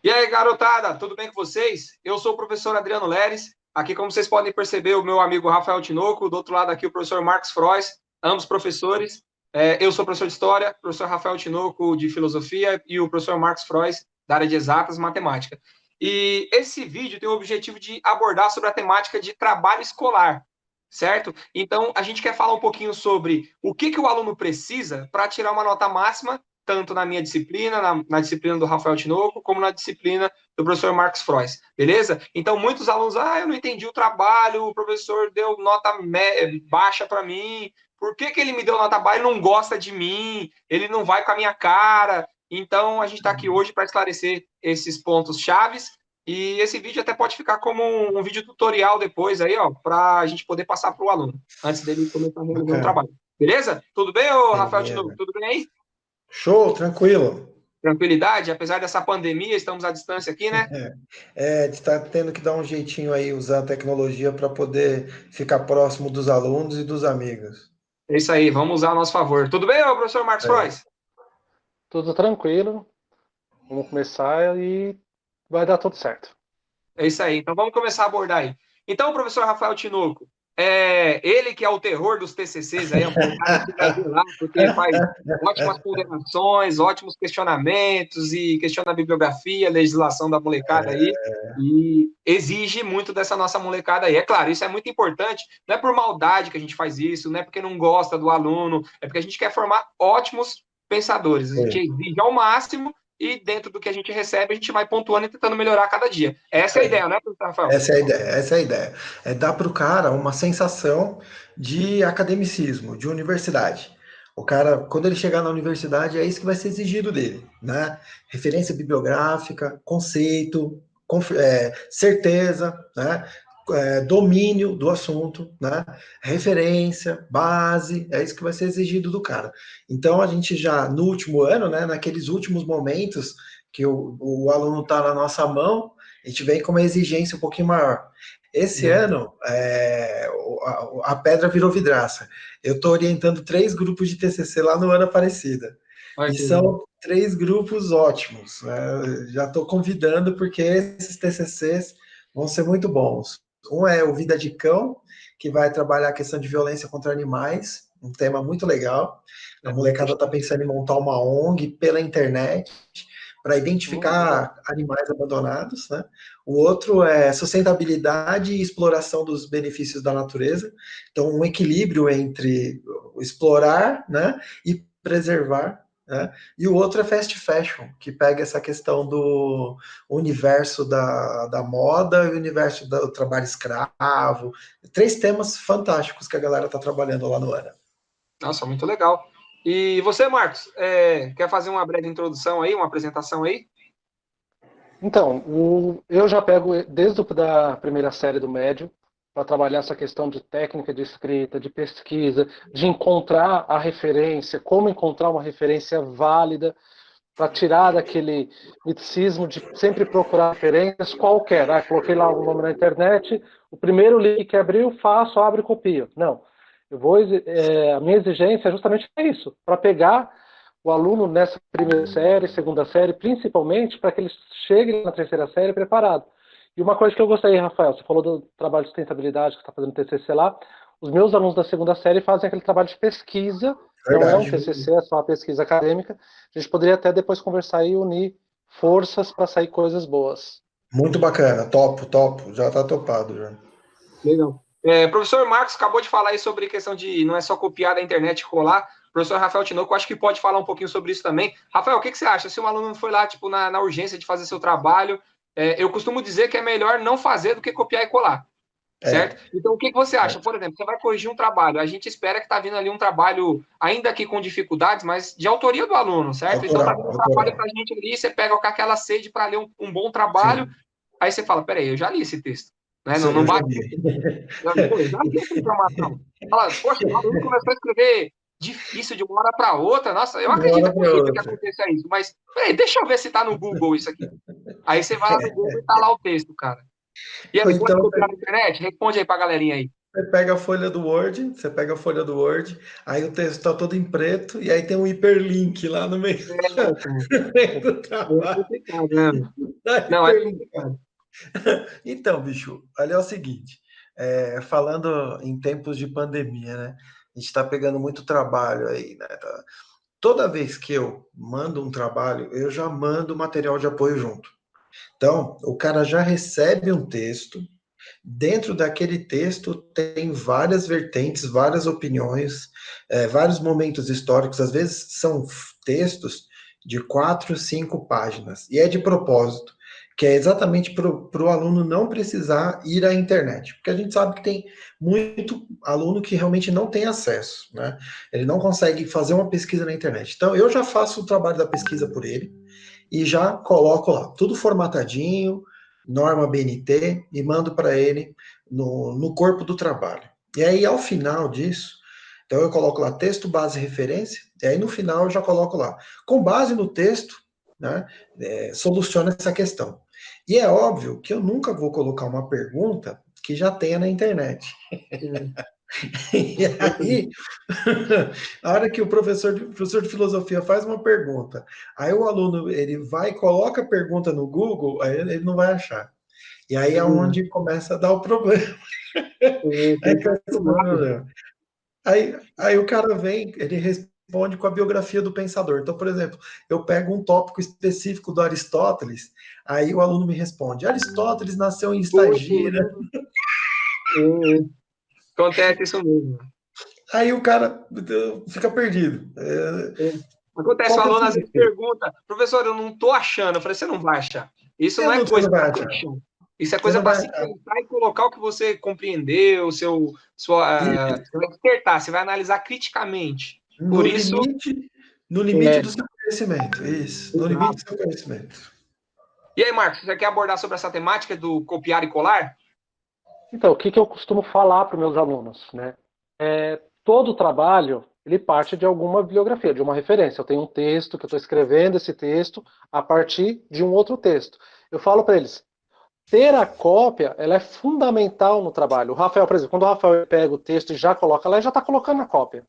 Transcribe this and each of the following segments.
E aí, garotada, tudo bem com vocês? Eu sou o professor Adriano Leres. Aqui, como vocês podem perceber, o meu amigo Rafael Tinoco, do outro lado aqui o professor Marcos Frois, ambos professores. Eu sou professor de História, o professor Rafael Tinoco de Filosofia e o professor Marcos Frois da área de Exatas e Matemática. E esse vídeo tem o objetivo de abordar sobre a temática de trabalho escolar, certo? Então, a gente quer falar um pouquinho sobre o que o aluno precisa para tirar uma nota máxima tanto na minha disciplina, na disciplina do Rafael Tinoco, como na disciplina do professor Marcos Frois, beleza? Então, muitos alunos, eu não entendi o trabalho, o professor deu nota baixa para mim, por que ele me deu nota baixa? Ele não gosta de mim, ele não vai com a minha cara. Então, a gente está aqui hoje para esclarecer esses pontos chaves, e esse vídeo até pode ficar como um vídeo tutorial depois aí, ó, para a gente poder passar para o aluno, antes dele começar a realizar o Bacana. trabalho. Beleza? Tudo bem, ô Rafael Tinoco? Beleza. Tudo bem aí? Show, tranquilo. Tranquilidade, apesar dessa pandemia, estamos à distância aqui, né? Está tendo que dar um jeitinho aí, usar a tecnologia para poder ficar próximo dos alunos e dos amigos. É isso aí, vamos usar a nosso favor. Tudo bem, ô, professor Marcos É, Frois? Tudo tranquilo, vamos começar e vai dar tudo certo. É isso aí, então vamos começar a abordar aí. Então, o professor Rafael Tinoco, ele que é o terror dos TCCs aí, a molecada que vai ver lá, porque faz ótimas ponderações, ótimos questionamentos e questiona a bibliografia, a legislação da molecada aí, e exige muito dessa nossa molecada aí. É claro, isso é muito importante, não é por maldade que a gente faz isso, não é porque não gosta do aluno, é porque a gente quer formar ótimos pensadores. A gente é, exige ao máximo e dentro do que a gente recebe, a gente vai pontuando e tentando melhorar cada dia. Essa é a é. ideia, né, professor Rafael? Essa é a ideia, essa é a ideia. É dar para o cara uma sensação de academicismo, de universidade. O cara, quando ele chegar na universidade, é isso que vai ser exigido dele, né? Referência bibliográfica, conceito, certeza, né? Domínio do assunto, né? Referência, base, é isso que vai ser exigido do cara. Então a gente já no último ano, né? Naqueles últimos momentos que o aluno está na nossa mão, a gente vem com uma exigência um pouquinho maior. Esse ano, a pedra virou vidraça. Eu estou orientando 3 grupos de TCC lá no Ana Aparecida. Olha E que legal. são 3 grupos ótimos, né? Já estou convidando porque esses TCCs vão ser muito bons. Um é o Vida de Cão, que vai trabalhar a questão de violência contra animais, um tema muito legal. A molecada está pensando em montar uma ONG pela internet para identificar animais abandonados, né? O outro é sustentabilidade e exploração dos benefícios da natureza. Então, um equilíbrio entre explorar, né, e preservar. Né? E o outro é fast fashion, que pega essa questão do universo da moda e o universo do trabalho escravo. 3 temas fantásticos que a galera está trabalhando lá no ANA. Nossa, muito legal. E você, Marcos, quer fazer uma breve introdução aí, uma apresentação aí? Então, eu já pego desde a primeira série do médio para trabalhar essa questão de técnica de escrita, de pesquisa, de encontrar a referência, como encontrar uma referência válida para tirar daquele miticismo de sempre procurar referências qualquer. Coloquei lá o nome na internet, o primeiro link que abriu, faço, abro e copio. Não. A minha exigência é justamente isso, para pegar o aluno nessa primeira série, segunda série, principalmente para que ele chegue na terceira série preparado. E uma coisa que eu gostaria, Rafael, você falou do trabalho de sustentabilidade que você está fazendo TCC lá, os meus alunos da segunda série fazem aquele trabalho de pesquisa, não é um Verdade. TCC, é só uma pesquisa acadêmica. A gente poderia até depois conversar e unir forças para sair coisas boas. Muito bacana, topo, já está topado já. Legal. Professor Marcos acabou de falar aí sobre questão de não é só copiar da internet e colar. Professor Rafael Tinoco, acho que pode falar um pouquinho sobre isso também. Rafael, o que você acha? Se um aluno foi lá, tipo, na urgência de fazer seu trabalho, eu costumo dizer que é melhor não fazer do que copiar e colar. É, Certo? Então, o que você acha? Por exemplo, você vai corrigir um trabalho, a gente espera que está vindo ali um trabalho, ainda que com dificuldades, mas de autoria do aluno, certo? Então, está autoral, vindo um trabalho autoral. para a gente ali, você pega com aquela sede para ler um bom trabalho, Sim, aí você fala, peraí, eu já li esse texto, né? Não, não eu já bate, vi. eu já li essa informação. Fala, poxa, o aluno começou a escrever difícil de uma hora para outra, nossa, eu De uma acredito, é hora para possível que outra. aconteça isso, mas peraí, deixa eu ver se está no Google isso aqui. Aí você vai lá no Google e está lá o texto, cara. E Ou aí, pode então copiar na internet? Responde aí para a galerinha aí. você pega a folha do Word, aí o texto está todo em preto, e aí tem um hiperlink lá no meio, É, cara. no meio do É trabalho. complicado, né? Não, é Então, bicho, olha é o seguinte, falando em tempos de pandemia, né? A gente está pegando muito trabalho aí, né? Toda vez que eu mando um trabalho, eu já mando material de apoio junto. Então, o cara já recebe um texto. Dentro daquele texto tem várias vertentes, várias opiniões, vários momentos históricos. Às vezes são textos de 4, 5 páginas. E é de propósito, que é exatamente para o aluno não precisar ir à internet. Porque a gente sabe que tem muito aluno que realmente não tem acesso, né? Ele não consegue fazer uma pesquisa na internet. Então, eu já faço o trabalho da pesquisa por ele e já coloco lá, tudo formatadinho, norma BNT, e mando para ele no corpo do trabalho. E aí, ao final disso, então eu coloco lá texto, base e referência, e aí no final eu já coloco lá, com base no texto, né, soluciona essa questão. E é óbvio que eu nunca vou colocar uma pergunta que já tenha na internet. E aí, a hora que o professor de filosofia faz uma pergunta, aí o aluno ele vai e coloca a pergunta no Google, aí ele não vai achar. E aí é onde começa a dar o problema. Aí, começa a dar o problema. Aí o cara vem, ele responde com a biografia do pensador. Então, por exemplo, eu pego um tópico específico do Aristóteles, aí o aluno me responde: Aristóteles nasceu em Estagira. Acontece isso mesmo. Aí o cara fica perdido. Acontece, o aluno às vezes pergunta, professor, eu não estou achando. Eu falei, você não vai achar. Isso não é coisa para achar. Isso é coisa para se pensar e colocar o que você compreendeu, seu despertar, você vai analisar criticamente. Por isso. No limite do seu conhecimento. Isso, no limite do seu conhecimento. E aí, Marcos, você quer abordar sobre essa temática do copiar e colar? Então, o que eu costumo falar para os meus alunos, né? Todo trabalho, ele parte de alguma bibliografia, de uma referência. Eu tenho um texto que eu estou escrevendo esse texto a partir de um outro texto. Eu falo para eles, ter a cópia, ela é fundamental no trabalho. O Rafael, por exemplo, quando o Rafael pega o texto e já coloca lá, ele já está colocando a cópia.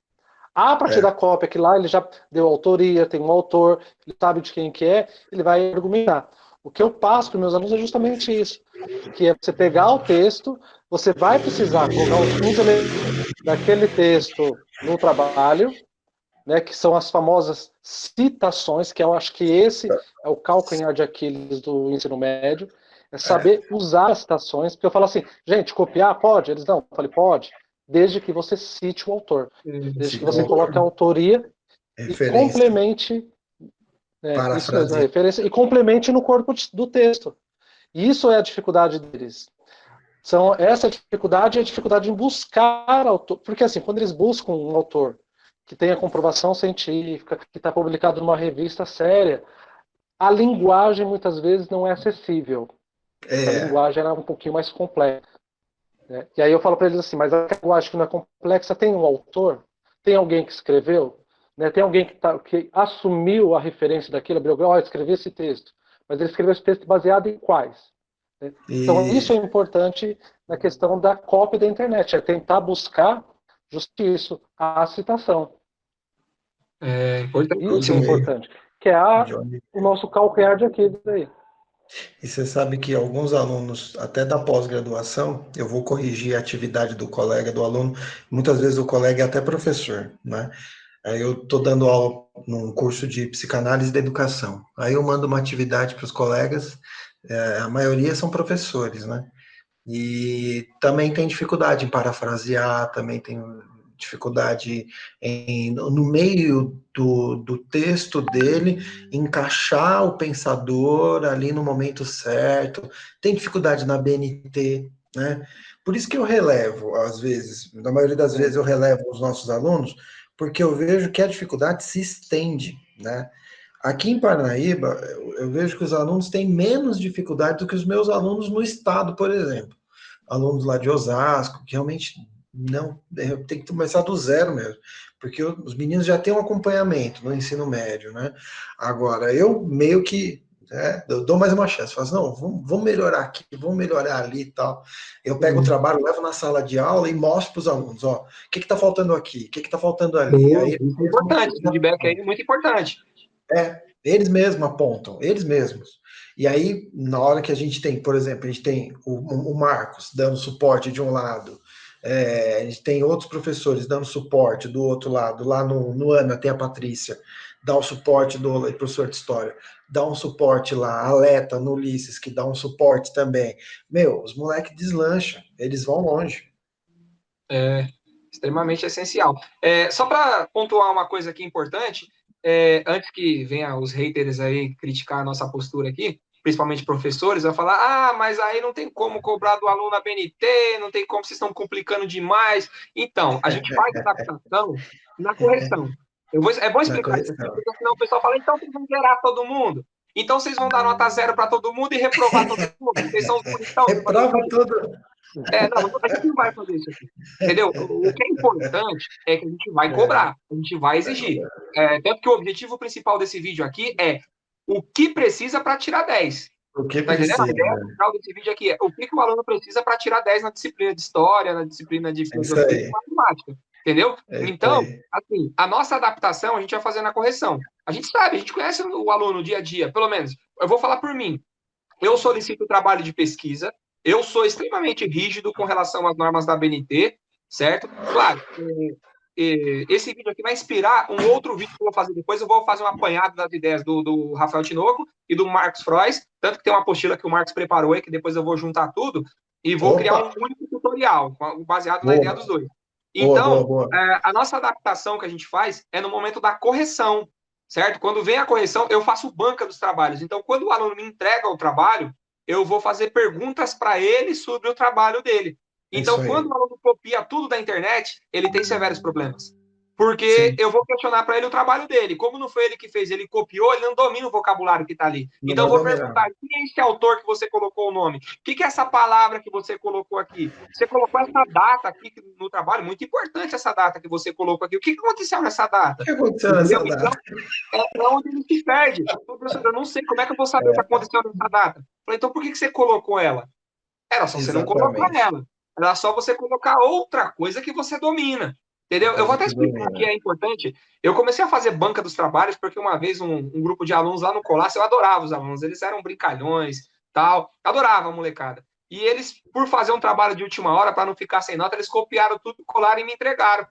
A partir da cópia, que lá ele já deu autoria, tem um autor, ele sabe de quem que é, ele vai argumentar. O que eu passo para os meus alunos é justamente isso, que é você pegar o texto, você vai precisar colocar os elementos daquele texto no trabalho, né, que são as famosas citações, que eu acho que esse é o calcanhar de Aquiles do ensino médio, é saber usar as citações, porque eu falo assim, gente, copiar pode? Eles não, eu falei, pode, desde que você cite o autor, desde que você coloque a autoria e complemente isso mesmo, a referência, e complemente no corpo do texto. Isso é a dificuldade deles. Essa dificuldade é a dificuldade em buscar autor, porque assim, quando eles buscam um autor que tenha comprovação científica, que está publicado numa revista séria, a linguagem muitas vezes não é acessível. A linguagem era um pouquinho mais complexa. Né? E aí eu falo para eles assim, mas a linguagem que não é complexa tem um autor? Tem alguém que escreveu? Né? Tem alguém que assumiu a referência daquilo, a biografia, escreveu esse texto. Mas ele escreveu esse texto baseado em quais? Né? Então isso é importante na questão da cópia da internet, é tentar buscar justo isso, a citação. Isso é importante. Que é o nosso calcanhar de Aquiles aí. E você sabe que alguns alunos, até da pós-graduação, eu vou corrigir a atividade do colega, do aluno, muitas vezes o colega é até professor, né? Aí eu estou dando aula num curso de psicanálise da educação. Aí eu mando uma atividade para os colegas, a maioria são professores, né? E também tem dificuldade em parafrasear, também tem dificuldade no meio do texto dele, encaixar o pensador ali no momento certo, tem dificuldade na BNT, né? Por isso que eu relevo, às vezes, na maioria das vezes eu relevo os nossos alunos, porque eu vejo que a dificuldade se estende, né? Aqui em Parnaíba, eu vejo que os alunos têm menos dificuldade do que os meus alunos no estado, por exemplo. Alunos lá de Osasco, que realmente não, tem que começar do zero mesmo, porque os meninos já têm um acompanhamento no ensino médio, né? Agora, eu meio que eu dou mais uma chance, falo assim, não, vamos melhorar aqui, vamos melhorar ali e tal. Eu pego o trabalho, levo na sala de aula e mostro para os alunos, ó, o que está faltando aqui, o que está faltando ali. Aí, isso é importante, o feedback aí é muito importante. Eles mesmos apontam, eles mesmos. E aí, na hora que a gente tem, por exemplo, a gente tem o Marcos dando suporte de um lado, a gente tem outros professores dando suporte do outro lado, lá no ANA tem a Patrícia, dá o suporte do professor de História, dá um suporte lá, a Leta no Ulisses, que dá um suporte também. Meu, os moleques deslancham, eles vão longe. É extremamente essencial. Só para pontuar uma coisa aqui importante, antes que venham os haters aí criticar a nossa postura aqui, principalmente professores, vai falar, mas aí não tem como cobrar do aluno a BNT, não tem como, vocês estão complicando demais. Então, a gente faz adaptação na correção. É bom Na explicar isso aqui, correção. porque senão o pessoal fala, então vocês vão zerar todo mundo. Então vocês vão dar nota zero para todo mundo e reprovar todo mundo. Vocês são os bonitão. Reprova tudo. Não, a gente não vai fazer isso aqui. Entendeu? O que é importante é que a gente vai cobrar, a gente vai exigir. Tanto que o objetivo principal desse vídeo aqui é o que precisa para tirar 10. O que Tá entendendo? precisa. A ideia central desse vídeo aqui é o que o aluno precisa para tirar 10 na disciplina de história, na disciplina de filosofia e matemática. Entendeu? Então, assim, a nossa adaptação a gente vai fazer na correção. A gente sabe, a gente conhece o aluno dia a dia, pelo menos. Eu vou falar por mim. Eu solicito trabalho de pesquisa, eu sou extremamente rígido com relação às normas da BNT, certo? Claro, esse vídeo aqui vai inspirar um outro vídeo que eu vou fazer depois. Eu vou fazer um apanhado das ideias do Rafael Tinoco e do Marcos Frois, tanto que tem uma apostila que o Marcos preparou aí, que depois eu vou juntar tudo e vou criar um único tutorial, baseado na ideia dos dois. Então, a nossa adaptação que a gente faz é no momento da correção, certo? Quando vem a correção, eu faço banca dos trabalhos. Então, quando o aluno me entrega o trabalho, eu vou fazer perguntas para ele sobre o trabalho dele. Então, quando o aluno copia tudo da internet, ele tem severos problemas. Porque eu vou questionar para ele o trabalho dele. Como não foi ele que fez, ele copiou, ele não domina o vocabulário que está ali. Então, eu vou perguntar, quem é esse autor que você colocou o nome? O que é essa palavra que você colocou aqui? Você colocou essa data aqui no trabalho, muito importante essa data que você colocou aqui. O que aconteceu nessa data? O que aconteceu nessa data? Então, é onde ele se perde. Então, professor, eu não sei como é que eu vou saber o que aconteceu nessa data. Falei, então, por que você colocou ela? Era só você não colocar ela. Era só você colocar outra coisa que você domina. Entendeu? Eu vou até explicar que é importante. Eu comecei a fazer banca dos trabalhos porque uma vez um grupo de alunos lá no Colácio, eu adorava os alunos, eles eram brincalhões, tal, adorava a molecada. E eles, por fazer um trabalho de última hora, para não ficar sem nota, eles copiaram tudo, colaram e me entregaram.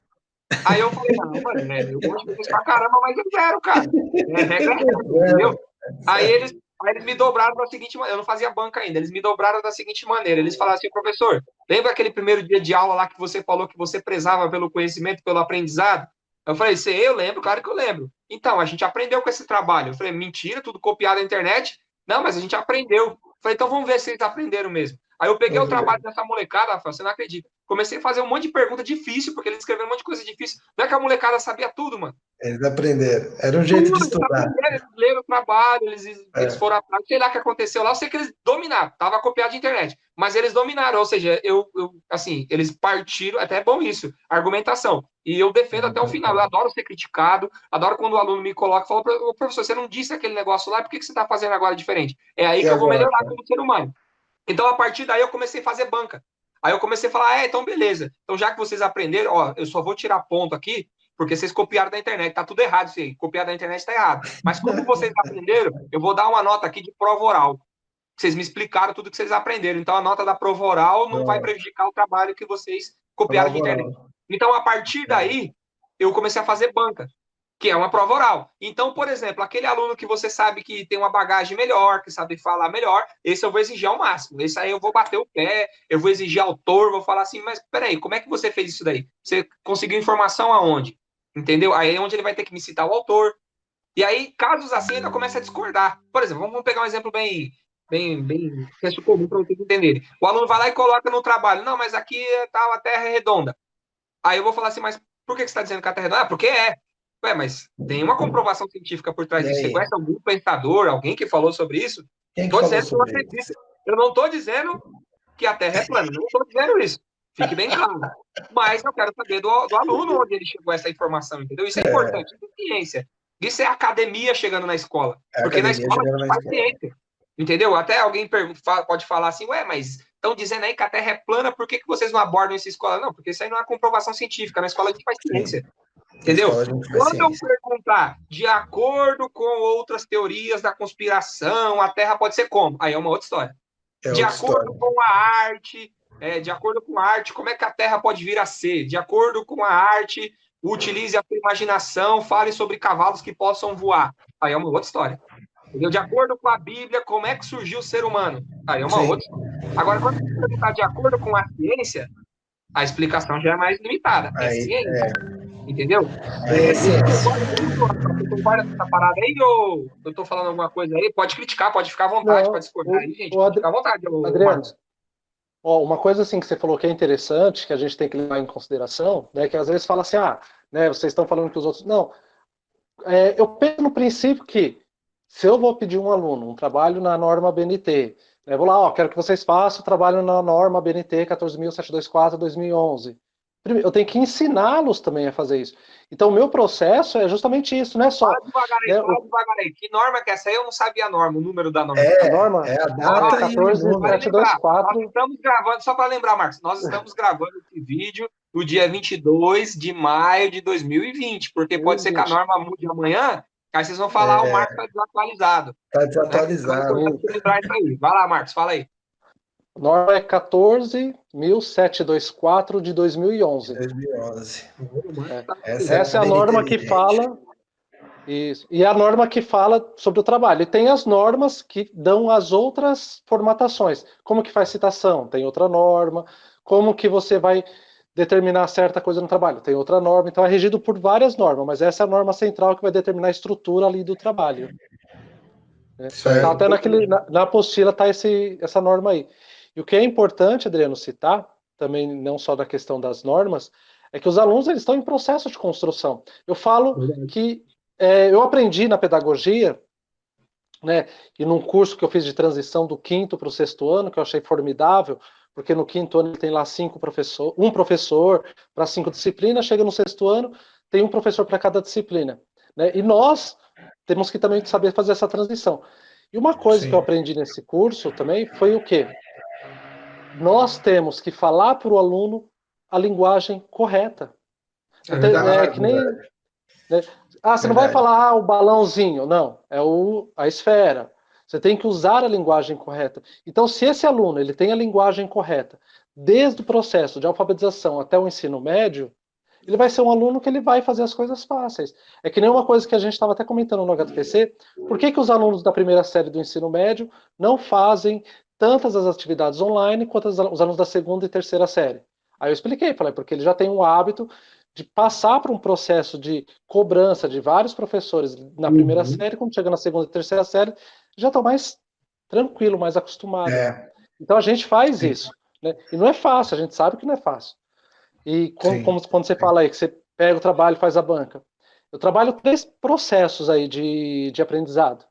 Aí eu falei, não, mano, eu gosto de vocês pra caramba, mas eu quero, cara. Entendeu? Aí eles me dobraram da seguinte maneira, eu não fazia banca ainda, eles me dobraram da seguinte maneira, eles falaram assim, professor, lembra aquele primeiro dia de aula lá que você falou que você prezava pelo conhecimento, pelo aprendizado? Eu falei, eu lembro, claro que eu lembro. Então, a gente aprendeu com esse trabalho. Eu falei, mentira, tudo copiado na internet. Não, mas a gente aprendeu. Eu falei, então vamos ver se eles aprenderam mesmo. Aí eu peguei o trabalho dessa molecada, Rafael, você não acredita. Comecei a fazer um monte de pergunta difícil, porque eles escreveram um monte de coisa difícil. Não é que a molecada sabia tudo, mano. Eles aprenderam. Era um jeito de estudar. Eles leram o trabalho, eles foram atrás, sei lá o que aconteceu lá. Eu sei que eles dominaram, estava copiado de internet. Mas eles dominaram, ou seja, assim, eles partiram, até é bom isso, argumentação. E eu defendo até o final. Eu adoro ser criticado, adoro quando o aluno me coloca e fala, professor, você não disse aquele negócio lá, por que você está fazendo agora diferente? É aí que eu vou melhorar como ser humano. Então, a partir daí, eu comecei a fazer banca. Aí eu comecei a falar, então beleza. Então, já que vocês aprenderam, eu só vou tirar ponto aqui, porque vocês copiaram da internet. Tá tudo errado isso aí. Copiar da internet tá errado. Mas como vocês aprenderam, eu vou dar uma nota aqui de prova oral. Vocês me explicaram tudo que vocês aprenderam. Então, a nota da prova oral não vai prejudicar o trabalho que vocês copiaram de internet. Então, a partir daí, eu comecei a fazer banca, que é uma prova oral. Então, por exemplo, aquele aluno que você sabe que tem uma bagagem melhor, que sabe falar melhor, esse eu vou exigir ao máximo. Esse aí eu vou bater o pé, eu vou exigir autor, vou falar assim, mas peraí, como é que você fez isso daí? Você conseguiu informação aonde? Entendeu? Aí é onde ele vai ter que me citar o autor. E aí, casos assim, ainda começa a discordar. Por exemplo, vamos pegar um exemplo bem senso comum para vocês entenderem. O aluno vai lá e coloca no trabalho, não, mas aqui a Terra é redonda. Aí eu vou falar assim, mas por que você está dizendo que a Terra é redonda? Ah, porque é. Ué, mas tem uma comprovação científica por trás disso. Você conhece algum pensador, alguém que falou sobre isso? Eu não estou dizendo que a Terra é plana, não estou dizendo isso. Fique bem claro. Mas eu quero saber do aluno onde ele chegou a essa informação, entendeu? Isso é importante. Isso é ciência. Isso é academia chegando na escola. Porque na escola a gente faz ciência. Entendeu? Até alguém pode falar assim, ué, mas estão dizendo aí que a Terra é plana, por que vocês não abordam essa escola? Não, porque isso aí não é comprovação científica. Na escola a gente faz ciência. Entendeu? Escola de Quando eu ciência. perguntar, de acordo com outras teorias da conspiração, a Terra pode ser como? Aí é uma outra história. É De outra história. acordo com a arte, de acordo com a arte, como é que a Terra pode vir a ser? De acordo com a arte, utilize a sua imaginação, fale sobre cavalos que possam voar. Aí é uma outra história. Entendeu? De acordo com a Bíblia, como é que surgiu o ser humano? Aí é uma Sim. outra história. Agora, quando você perguntar de acordo com a ciência, a explicação já é mais limitada. É Aí, ciência. Entendeu? aí é Você ciência. concorda com isso, Rafael? Você concorda com essa parada aí ou eu tô falando alguma coisa aí? Pode criticar, pode ficar à vontade, pode Não, discordar aí, gente. o Pode ficar à vontade, Adriano, Marcos. ó, uma coisa assim que você falou que é interessante, que a gente tem que levar em consideração, né, que às vezes fala assim, né, vocês estão falando que os outros... Não, eu penso no princípio que se eu vou pedir um aluno um trabalho na norma BNT, eu vou lá, ó, quero que vocês façam o trabalho na norma BNT 14.724/2011. Eu tenho que ensiná-los também a fazer isso. Então, o meu processo é justamente isso, não é só... Né, Fala devagar aí. Que norma que é essa aí? Eu não sabia a norma, o número da norma. a norma É a é data e o número. 14.724. Nós estamos gravando, só para lembrar, Marcos, nós estamos gravando esse vídeo no dia 22 de maio de 2020, porque pode ser que a norma mude amanhã, aí vocês vão falar, o Marcos está desatualizado. Tá Né? Então é desatualizado. importante lembrar isso aí. Vai lá, Marcos, fala aí. A norma é 14.724 de 2011. 2011. Essa é a bem norma que inteligente. fala. Isso. E é a norma que fala sobre o trabalho. E tem as normas que dão as outras formatações. Como que faz citação? Tem outra norma. Como que você vai determinar certa coisa no trabalho? Tem outra norma. Então é regido por várias normas, mas essa é a norma central que vai determinar a estrutura ali do trabalho. Né? Tá até na apostila está essa norma aí. E o que é importante, Adriano, citar, também não só da questão das normas, é que os alunos eles estão em processo de construção. Eu falo que eu aprendi na pedagogia, né, e num curso que eu fiz de transição do quinto para o sexto ano, que eu achei formidável, porque no quinto ano tem lá um professor para 5 disciplinas, chega no sexto ano, tem um professor para cada disciplina. Né? E nós temos que também saber fazer essa transição. E uma coisa que eu aprendi nesse curso também foi o quê? Nós temos que falar para o aluno a linguagem correta. É que nem... Né? Você não vai falar o balãozinho, não, é a esfera. Você tem que usar a linguagem correta. Então, se esse aluno ele tem a linguagem correta, desde o processo de alfabetização até o ensino médio, ele vai ser um aluno que ele vai fazer as coisas fáceis. É que nem uma coisa que a gente estava até comentando no HTPC, por que os alunos da primeira série do ensino médio não fazem tantas as atividades online quanto os alunos da segunda e terceira série? Aí eu expliquei, falei, porque ele já tem um hábito de passar por um processo de cobrança de vários professores na primeira série, quando chega na segunda e terceira série, já estão mais tranquilo, mais acostumado. Então a gente faz isso. Né? E não é fácil, a gente sabe que não é fácil. E como quando você fala aí que você pega o trabalho e faz a banca. Eu trabalho 3 processos aí de aprendizado,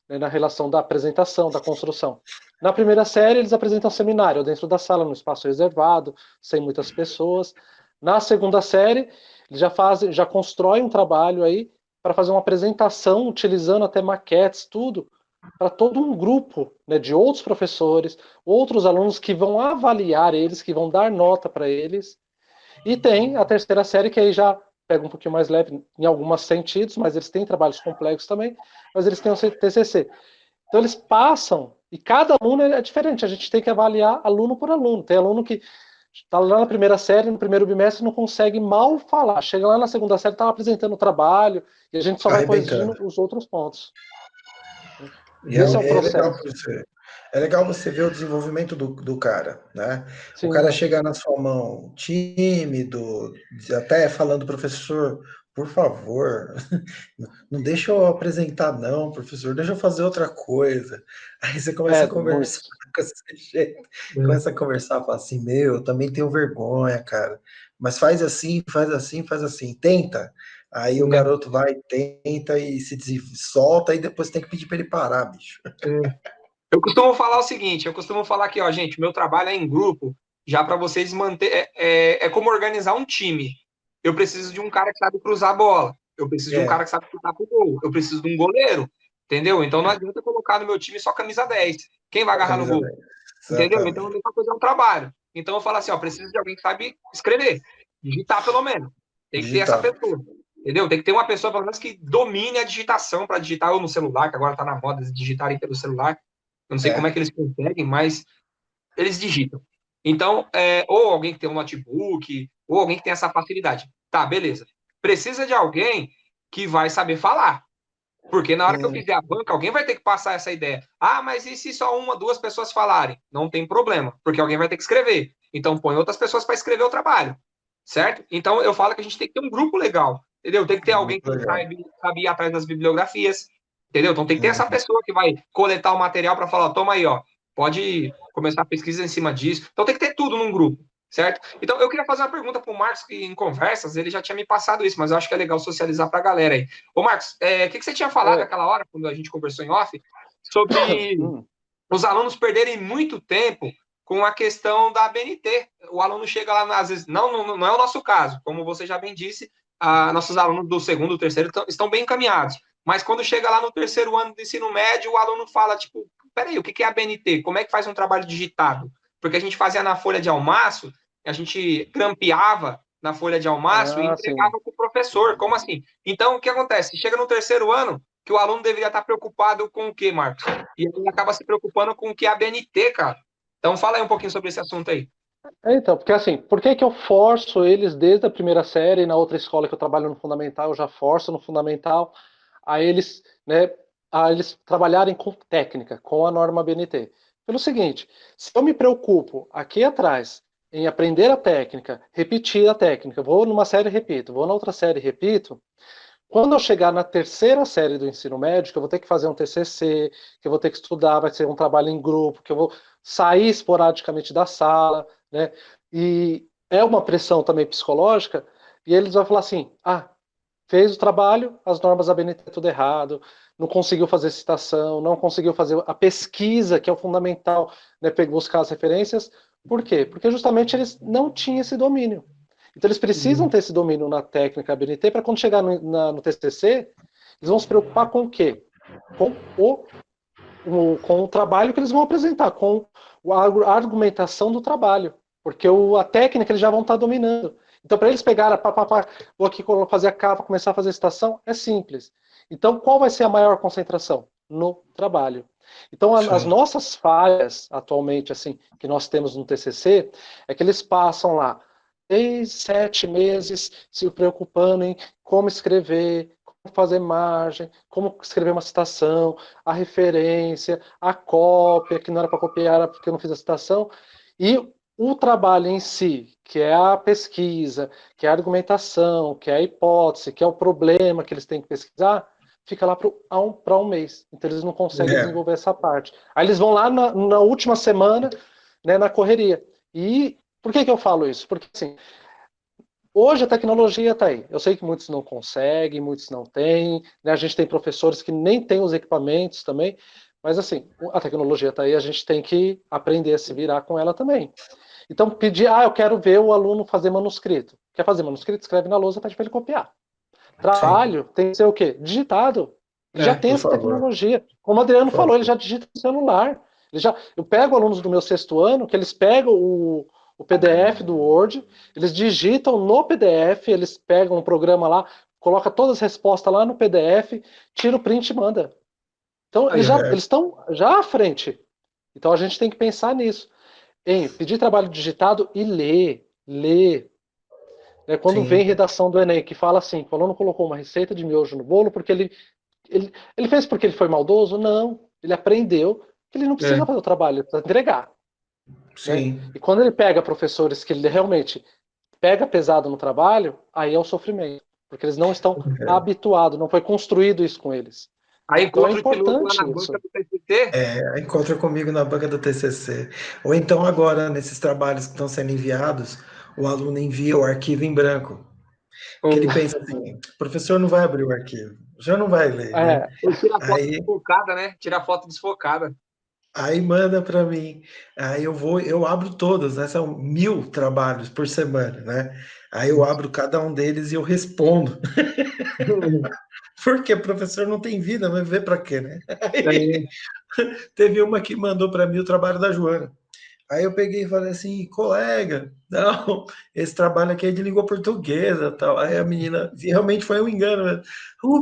né, na relação da apresentação, da construção. Na primeira série, eles apresentam seminário dentro da sala, no espaço reservado, sem muitas pessoas. Na segunda série, eles já constroem um trabalho aí para fazer uma apresentação, utilizando até maquetes, tudo, para todo um grupo, né, de outros professores, outros alunos que vão avaliar eles, que vão dar nota para eles. E tem a terceira série, que aí já pega um pouquinho mais leve em alguns sentidos, mas eles têm trabalhos complexos também, mas eles têm o TCC. Então eles passam, e cada aluno é diferente, a gente tem que avaliar aluno por aluno. Tem aluno que está lá na primeira série, no primeiro bimestre, não consegue mal falar. Chega lá na segunda série, está apresentando o trabalho, e a gente só vai corrigindo os outros pontos. Esse é o processo. É legal você ver o desenvolvimento do cara, né? Sim. O cara chegar na sua mão tímido, até falando, professor, por favor, não deixa eu apresentar não, professor, deixa eu fazer outra coisa. Aí você começa a conversar com esse jeito, começa a conversar, fala assim, meu, eu também tenho vergonha, cara, mas faz assim, faz assim, faz assim, tenta. Aí o garoto vai, tenta e se solta, e depois tem que pedir para ele parar, bicho. Eu costumo falar o seguinte, eu costumo falar aqui, ó, gente, meu trabalho é em grupo, já para vocês manter, é como organizar um time. Eu preciso de um cara que sabe cruzar a bola, eu preciso de um cara que sabe chutar pro gol, eu preciso de um goleiro, entendeu? Então não adianta colocar no meu time só camisa 10. Quem vai agarrar no gol? Entendeu? Então a mesma coisa é um trabalho. Então eu falo assim, ó, preciso de alguém que sabe escrever, digitar pelo menos. Tem que ter essa pessoa. entendeu? Tem que ter uma pessoa, pelo menos, que domine a digitação para digitar, ou no celular, que agora está na moda de digitarem pelo celular. Eu não sei como é que eles conseguem, mas eles digitam. Então, ou alguém que tem um notebook, ou alguém que tem essa facilidade. Tá, beleza. Precisa de alguém que vai saber falar. Porque na hora que eu fizer a banca, alguém vai ter que passar essa ideia. Ah, mas e se só uma, duas pessoas falarem? Não tem problema, porque alguém vai ter que escrever. Então, põe outras pessoas para escrever o trabalho. Certo? Então, eu falo que a gente tem que ter um grupo legal. Entendeu? Tem que ter alguém que sabe ir atrás das bibliografias. Entendeu? Então, tem que ter essa pessoa que vai coletar o material para falar: ó, toma aí, ó. Pode começar a pesquisa em cima disso. Então, tem que ter tudo num grupo. Certo? Então, eu queria fazer uma pergunta para o Marcos, que em conversas ele já tinha me passado isso, mas eu acho que é legal socializar para a galera aí. Ô, Marcos, o que você tinha falado naquela hora, quando a gente conversou em off, sobre os alunos perderem muito tempo com a questão da ABNT. O aluno chega lá, às vezes, não é o nosso caso, como você já bem disse, nossos alunos do segundo, terceiro estão bem encaminhados. Mas quando chega lá no terceiro ano do ensino médio, o aluno fala, tipo, peraí, o que é ABNT? Como é que faz um trabalho digitado? Porque a gente fazia na folha de almaço, a gente grampeava na folha de almaço e entregava para o professor. Como assim? Então, o que acontece? Chega no terceiro ano, que o aluno deveria estar preocupado com o quê, Marcos? E ele acaba se preocupando com o que é a ABNT, cara. Então, fala aí um pouquinho sobre esse assunto aí. Então, porque assim, por que eu forço eles desde a primeira série, e na outra escola que eu trabalho no fundamental, eu já forço no fundamental, a eles, né, a eles trabalharem com técnica, com a norma ABNT? Pelo seguinte, se eu me preocupo aqui atrás em aprender a técnica, repetir a técnica, vou numa série e repito, vou na outra série e repito, quando eu chegar na terceira série do ensino médio, que eu vou ter que fazer um TCC, que eu vou ter que estudar, vai ser um trabalho em grupo, que eu vou sair esporadicamente da sala, né? E é uma pressão também psicológica, e eles vão falar assim: ah, fez o trabalho, as normas da BNT é tudo errado, não conseguiu fazer citação, não conseguiu fazer a pesquisa, que é o fundamental, né, buscar as referências. Por quê? Porque justamente eles não tinham esse domínio. Então eles precisam ter esse domínio na técnica BNT para quando chegar no TCC, eles vão se preocupar com o quê? Com o trabalho que eles vão apresentar, com a argumentação do trabalho. Porque a técnica eles já vão estar dominando. Então, para eles pegarem, vou aqui fazer a capa, começar a fazer a citação, é simples. Então, qual vai ser a maior concentração? No trabalho. Então, as nossas falhas, atualmente, assim, que nós temos no TCC, é que eles passam lá 6, 7 meses se preocupando em como escrever, como fazer margem, como escrever uma citação, a referência, a cópia, que não era para copiar, era porque eu não fiz a citação, e o trabalho em si, que é a pesquisa, que é a argumentação, que é a hipótese, que é o problema que eles têm que pesquisar, fica lá para um mês. Então eles não conseguem desenvolver essa parte. Aí eles vão lá na última semana, né, na correria. E por que eu falo isso? Porque assim, hoje a tecnologia está aí. Eu sei que muitos não conseguem, muitos não têm, né? A gente tem professores que nem têm os equipamentos também, mas assim, a tecnologia está aí, a gente tem que aprender a se virar com ela também. Então, pedir, eu quero ver o aluno fazer manuscrito. Quer fazer manuscrito? Escreve na lousa, pede para ele copiar. Trabalho tem que ser o quê? Digitado. Ele já tem essa tecnologia. Como o Adriano falou, ele já digita no celular. Eu pego alunos do meu sexto ano, que eles pegam o PDF do Word, eles digitam no PDF, eles pegam um programa lá, coloca todas as respostas lá no PDF, tira o print e manda. Então, eles estão já à frente. Então, a gente tem que pensar nisso. Em pedir trabalho digitado e ler. Né, quando vem redação do Enem, que fala assim, o aluno colocou uma receita de miojo no bolo porque ele fez porque ele foi maldoso? Não. Ele aprendeu que ele não precisa fazer o trabalho, ele precisa entregar. Sim. Né? E quando ele pega professores que ele realmente pega pesado no trabalho, aí é o sofrimento. Porque eles não estão habituados, não foi construído isso com eles. Aí então encontra o piloto lá na banca do TCC. Encontra comigo na banca do TCC. Ou então agora, nesses trabalhos que estão sendo enviados, o aluno envia o arquivo em branco. Porque ele pensa assim, o professor não vai abrir o arquivo, já não vai ler. Né? Ou tira foto desfocada, né? Tira foto desfocada. Aí manda para mim, aí eu abro todos, né? São 1000 trabalhos por semana, né? Aí eu abro cada um deles e eu respondo. Porque o professor não tem vida, mas vê para quê, né? Aí, teve uma que mandou para mim o trabalho da Joana. Aí eu peguei e falei assim, colega, não, esse trabalho aqui é de língua portuguesa, tal. Aí a menina, realmente foi um engano, né?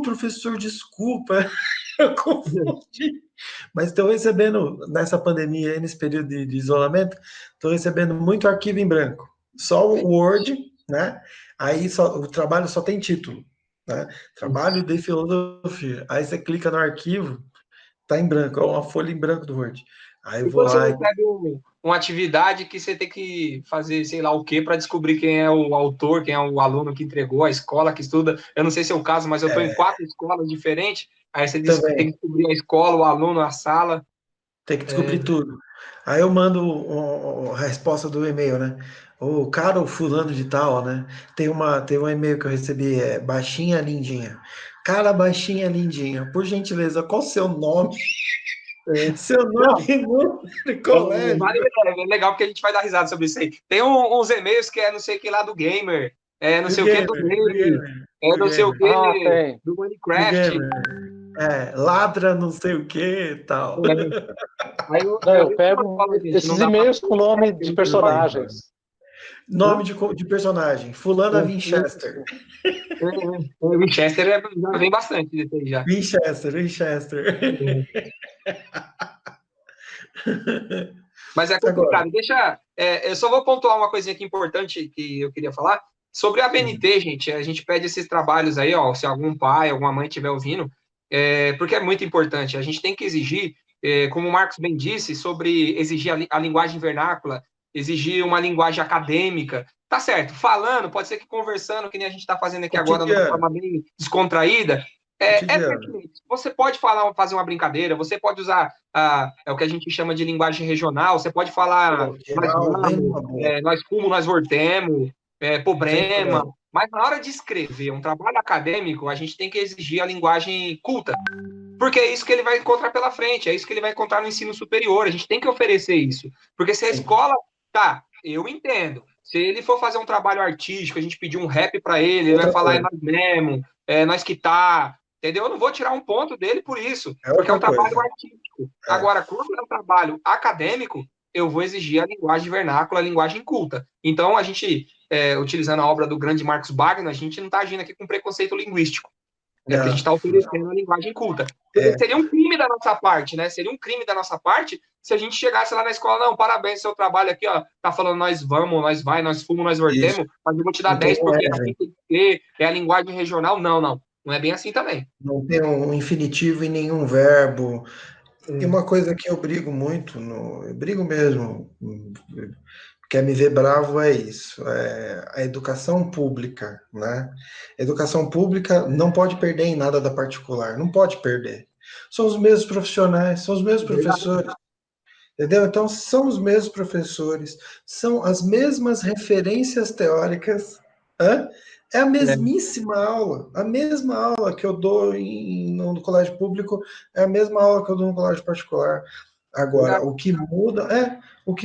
Professor, desculpa, eu confundi. Mas estou recebendo, nessa pandemia, aí, nesse período de isolamento, estou recebendo muito arquivo em branco. Só o Word, né? Aí o trabalho só tem título, né? Trabalho de filosofia. Aí você clica no arquivo, tá em branco, é uma folha em branco do Word. Aí eu E vou quando você lá e recebe uma atividade que você tem que fazer, sei lá o quê, para descobrir quem é o autor, quem é o aluno que entregou, a escola que estuda. Eu não sei se é o caso, mas eu estou em 4 escolas diferentes. Aí você tem também que descobrir a escola, o aluno, a sala. tem que descobrir tudo. Aí eu mando a resposta do e-mail, né? O cara, o fulano de tal, né? Tem um e-mail que eu recebi, baixinha lindinha. Cara, baixinha lindinha, por gentileza, qual o seu nome? Seu nome Não, e número de colégio. é legal porque a gente vai dar risada sobre isso aí. Tem uns e-mails que é não sei o que lá do gamer, é não Do sei o que do gamer, do game, gamer, é do não sei o gamer, Ah, que tem. do do Minecraft. gamer. Ladra não sei o que tal. Aí Não, eu eu vejo que pego fala, gente, não esses dá para e-mails com nome de personagens. Nome de personagem, Fulana Winchester. O Winchester já vem bastante desse aí já. Winchester, Winchester. Mas é Agora, complicado. Eu só vou pontuar uma coisinha aqui importante que eu queria falar. Sobre a BNT, gente, a gente pede esses trabalhos aí, ó, se algum pai, alguma mãe estiver ouvindo, porque é muito importante. A gente tem que exigir, como o Marcos bem disse, sobre exigir a linguagem vernácula, exigir uma linguagem acadêmica. Tá certo, falando, pode ser que conversando, que nem a gente está fazendo aqui agora, de uma cotidiano, forma bem descontraída, é cotidiano, pertinente. Você pode fazer uma brincadeira, você pode usar é o que a gente chama de linguagem regional. Você pode falar nós geral, bem vamos, numa boa, nós fumo, nós voltemos, sem problema. problema. Mas na hora de escrever um trabalho acadêmico, a gente tem que exigir a linguagem culta, porque é isso que ele vai encontrar pela frente, é isso que ele vai encontrar no ensino superior. A gente tem que oferecer isso, porque se a Sim, escola, tá, eu entendo. Se ele for fazer um trabalho artístico, a gente pedir um rap para ele vai outra falar é coisa, nós mesmo, é nós que tá, entendeu? Eu não vou tirar um ponto dele por isso, é porque é um outra trabalho coisa. artístico. É, Agora, quando é um trabalho acadêmico, eu vou exigir a linguagem vernácula, a linguagem culta. Então, a gente, utilizando a obra do grande Marcos Wagner, a gente não está agindo aqui com preconceito linguístico. Porque a gente não, está oferecendo a linguagem culta. é, Seria um crime da nossa parte, né? Seria um crime da nossa parte se a gente chegasse lá na escola, não, parabéns, seu trabalho aqui, ó, tá falando nós vamos, nós vai, nós fomos, nós isso. voltemos, mas eu vou te dar Então 10 não é, porque assim gente. tem que ser, é a linguagem regional. Não, não. Não é bem assim também. Não tem um infinitivo em nenhum verbo. E uma coisa que eu brigo muito, eu brigo mesmo, quer me ver bravo é isso, é a educação pública, né? A educação pública não pode perder em nada da particular, não pode perder. São os mesmos profissionais, são os mesmos professores, entendeu? Então, são os mesmos professores, são as mesmas referências teóricas, hã? É a mesma aula que eu dou no colégio público, é a mesma aula que eu dou no colégio particular. Agora, o que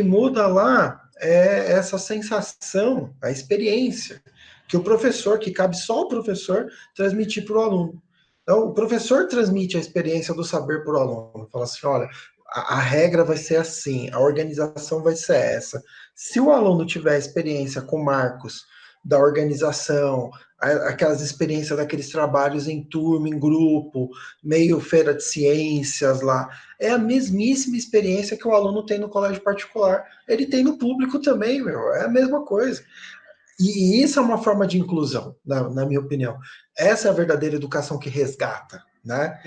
muda lá é essa sensação, a experiência que o professor, que cabe só o professor transmitir para o aluno. Então, o professor transmite a experiência do saber para o aluno. Fala assim, olha, a regra vai ser assim, a organização vai ser essa. Se o aluno tiver experiência com marcos da organização, aquelas experiências daqueles trabalhos em turma, em grupo, meio feira de ciências lá, é a mesmíssima experiência que o aluno tem no colégio particular. Ele tem no público também, meu, é a mesma coisa. E isso é uma forma de inclusão, na minha opinião. Essa é a verdadeira educação que resgata, né?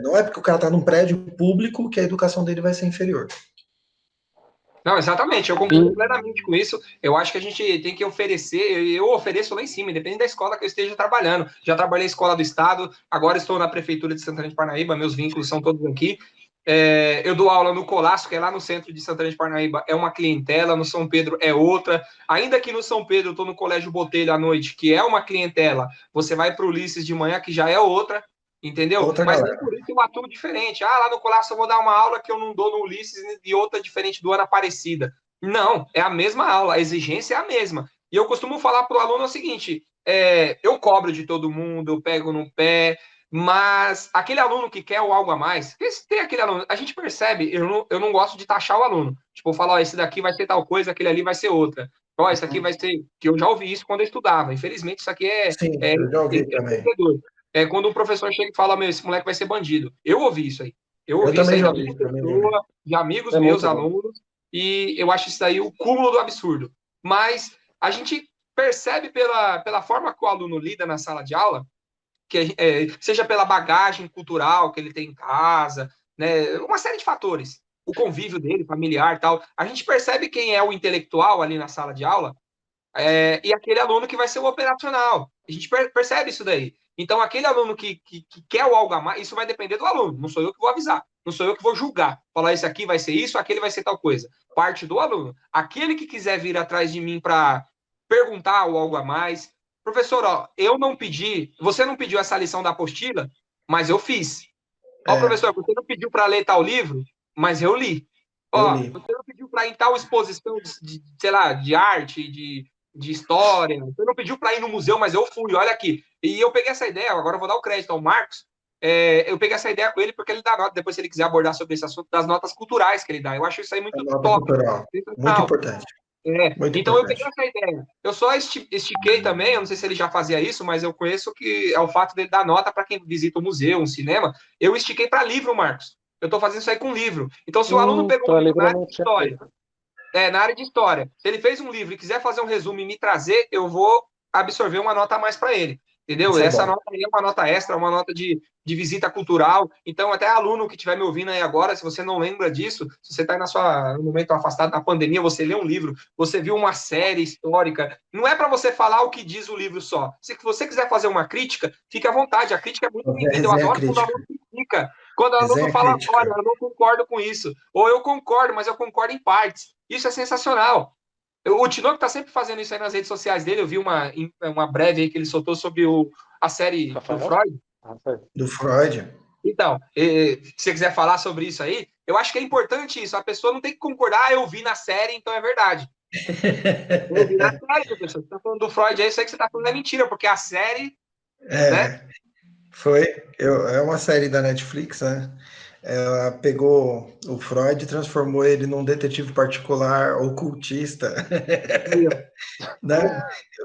Não é porque o cara está num prédio público que a educação dele vai ser inferior. Não, exatamente, eu concordo E, plenamente com isso. Eu acho que a gente tem que oferecer, eu ofereço lá em cima, independente da escola que eu esteja trabalhando. Já trabalhei em escola do Estado, agora estou na Prefeitura de Santana de Parnaíba, meus vínculos são todos aqui. Eu dou aula no Colasso, que é lá no centro de Santana de Parnaíba, é uma clientela, no São Pedro é outra. Ainda que no São Pedro eu estou no Colégio Botelho à noite, que é uma clientela, você vai para o Ulisses de manhã, que já é outra, entendeu? Outra Mas nem galera. por isso eu atuo diferente. Ah, lá no Colasso eu vou dar uma aula que eu não dou no Ulisses e outra diferente do Ana Aparecida. Não, é a mesma aula, a exigência é a mesma. E eu costumo falar para o aluno o seguinte: eu cobro de todo mundo, eu pego no pé, Mas aquele aluno que quer o algo a mais, tem aquele aluno, a gente percebe, eu não gosto de taxar o aluno. Tipo, eu falo, ó, esse daqui vai ser tal coisa, aquele ali vai ser outra. Ó, esse aqui vai ser. Que eu já ouvi isso quando eu estudava. Infelizmente, isso aqui Sim, eu já ouvi também. É quando um professor chega e fala, meu, esse moleque vai ser bandido. Eu ouvi isso aí. Eu Eu ouvi isso também aí já da ouvi. minha pessoa, de amigos É meus, muito bom. alunos, e eu acho isso aí o cúmulo do absurdo. Mas a gente percebe pela forma que o aluno lida na sala de aula, que seja pela bagagem cultural que ele tem em casa, né, uma série de fatores, o convívio dele, familiar, tal, a gente percebe quem é o intelectual ali na sala de aula e aquele aluno que vai ser o operacional. A gente percebe isso daí. Então, aquele aluno que quer o algo a mais, isso vai depender do aluno, não sou eu que vou avisar, não sou eu que vou julgar, falar esse aqui vai ser isso, aquele vai ser tal coisa. Parte do aluno. Aquele que quiser vir atrás de mim para perguntar o algo a mais, professor, ó, eu não pedi, você não pediu essa lição da apostila, mas eu fiz. Ó, professor, você não pediu para ler tal livro, mas eu li. Eu Ó, li. você não pediu para ir em tal exposição sei lá, de arte, de história. Você não pediu para ir no museu, mas eu fui. Olha aqui. E eu peguei essa ideia, agora eu vou dar o crédito ao Marcos. Eu peguei essa ideia com ele porque ele dá nota, depois se ele quiser abordar sobre esse assunto, das notas culturais que ele dá. Eu acho isso aí A muito nota top. cultural. Muito importante. Muito Então eu peguei importante. essa ideia. Eu só estiquei também, eu não sei se ele já fazia isso, mas eu conheço que é o fato dele dar nota para quem visita o museu, um cinema. Eu estiquei para livro, Marcos. Eu estou fazendo isso aí com livro. Então, se o aluno pegou um Para livro livro na eu área não de tinha história, feito. na área de história, se ele fez um livro e quiser fazer um resumo e me trazer, eu vou absorver uma nota a mais para ele. Entendeu? Isso é Essa bom. nota aí é uma nota extra, uma nota de visita cultural. Então, até aluno que estiver me ouvindo aí agora, se você não lembra disso, se você está no momento afastado na pandemia, você lê um livro, você viu uma série histórica, não é para você falar o que diz o livro só. Se você quiser fazer uma crítica, fique à vontade. A crítica é muito Fazer a bem-vinda. Eu resenha adoro quando o crítica. aluno critica. Quando o aluno Resenha fala, crítica. olha, eu não concordo com isso. Ou eu concordo, mas eu concordo em partes. Isso é sensacional. O Tinoco está sempre fazendo isso aí nas redes sociais dele. Eu vi uma breve aí que ele soltou sobre a série do Rafael? Freud. Rafael. Do Freud. Então, se você quiser falar sobre isso aí, eu acho que é importante isso. A pessoa não tem que concordar, eu vi na série, então é verdade. Eu vi na série, professor. Você está falando do Freud aí, isso aí que você está falando é mentira, porque a série, né? É uma série da Netflix, né? Ela pegou o Freud e transformou ele num detetive particular ocultista, né?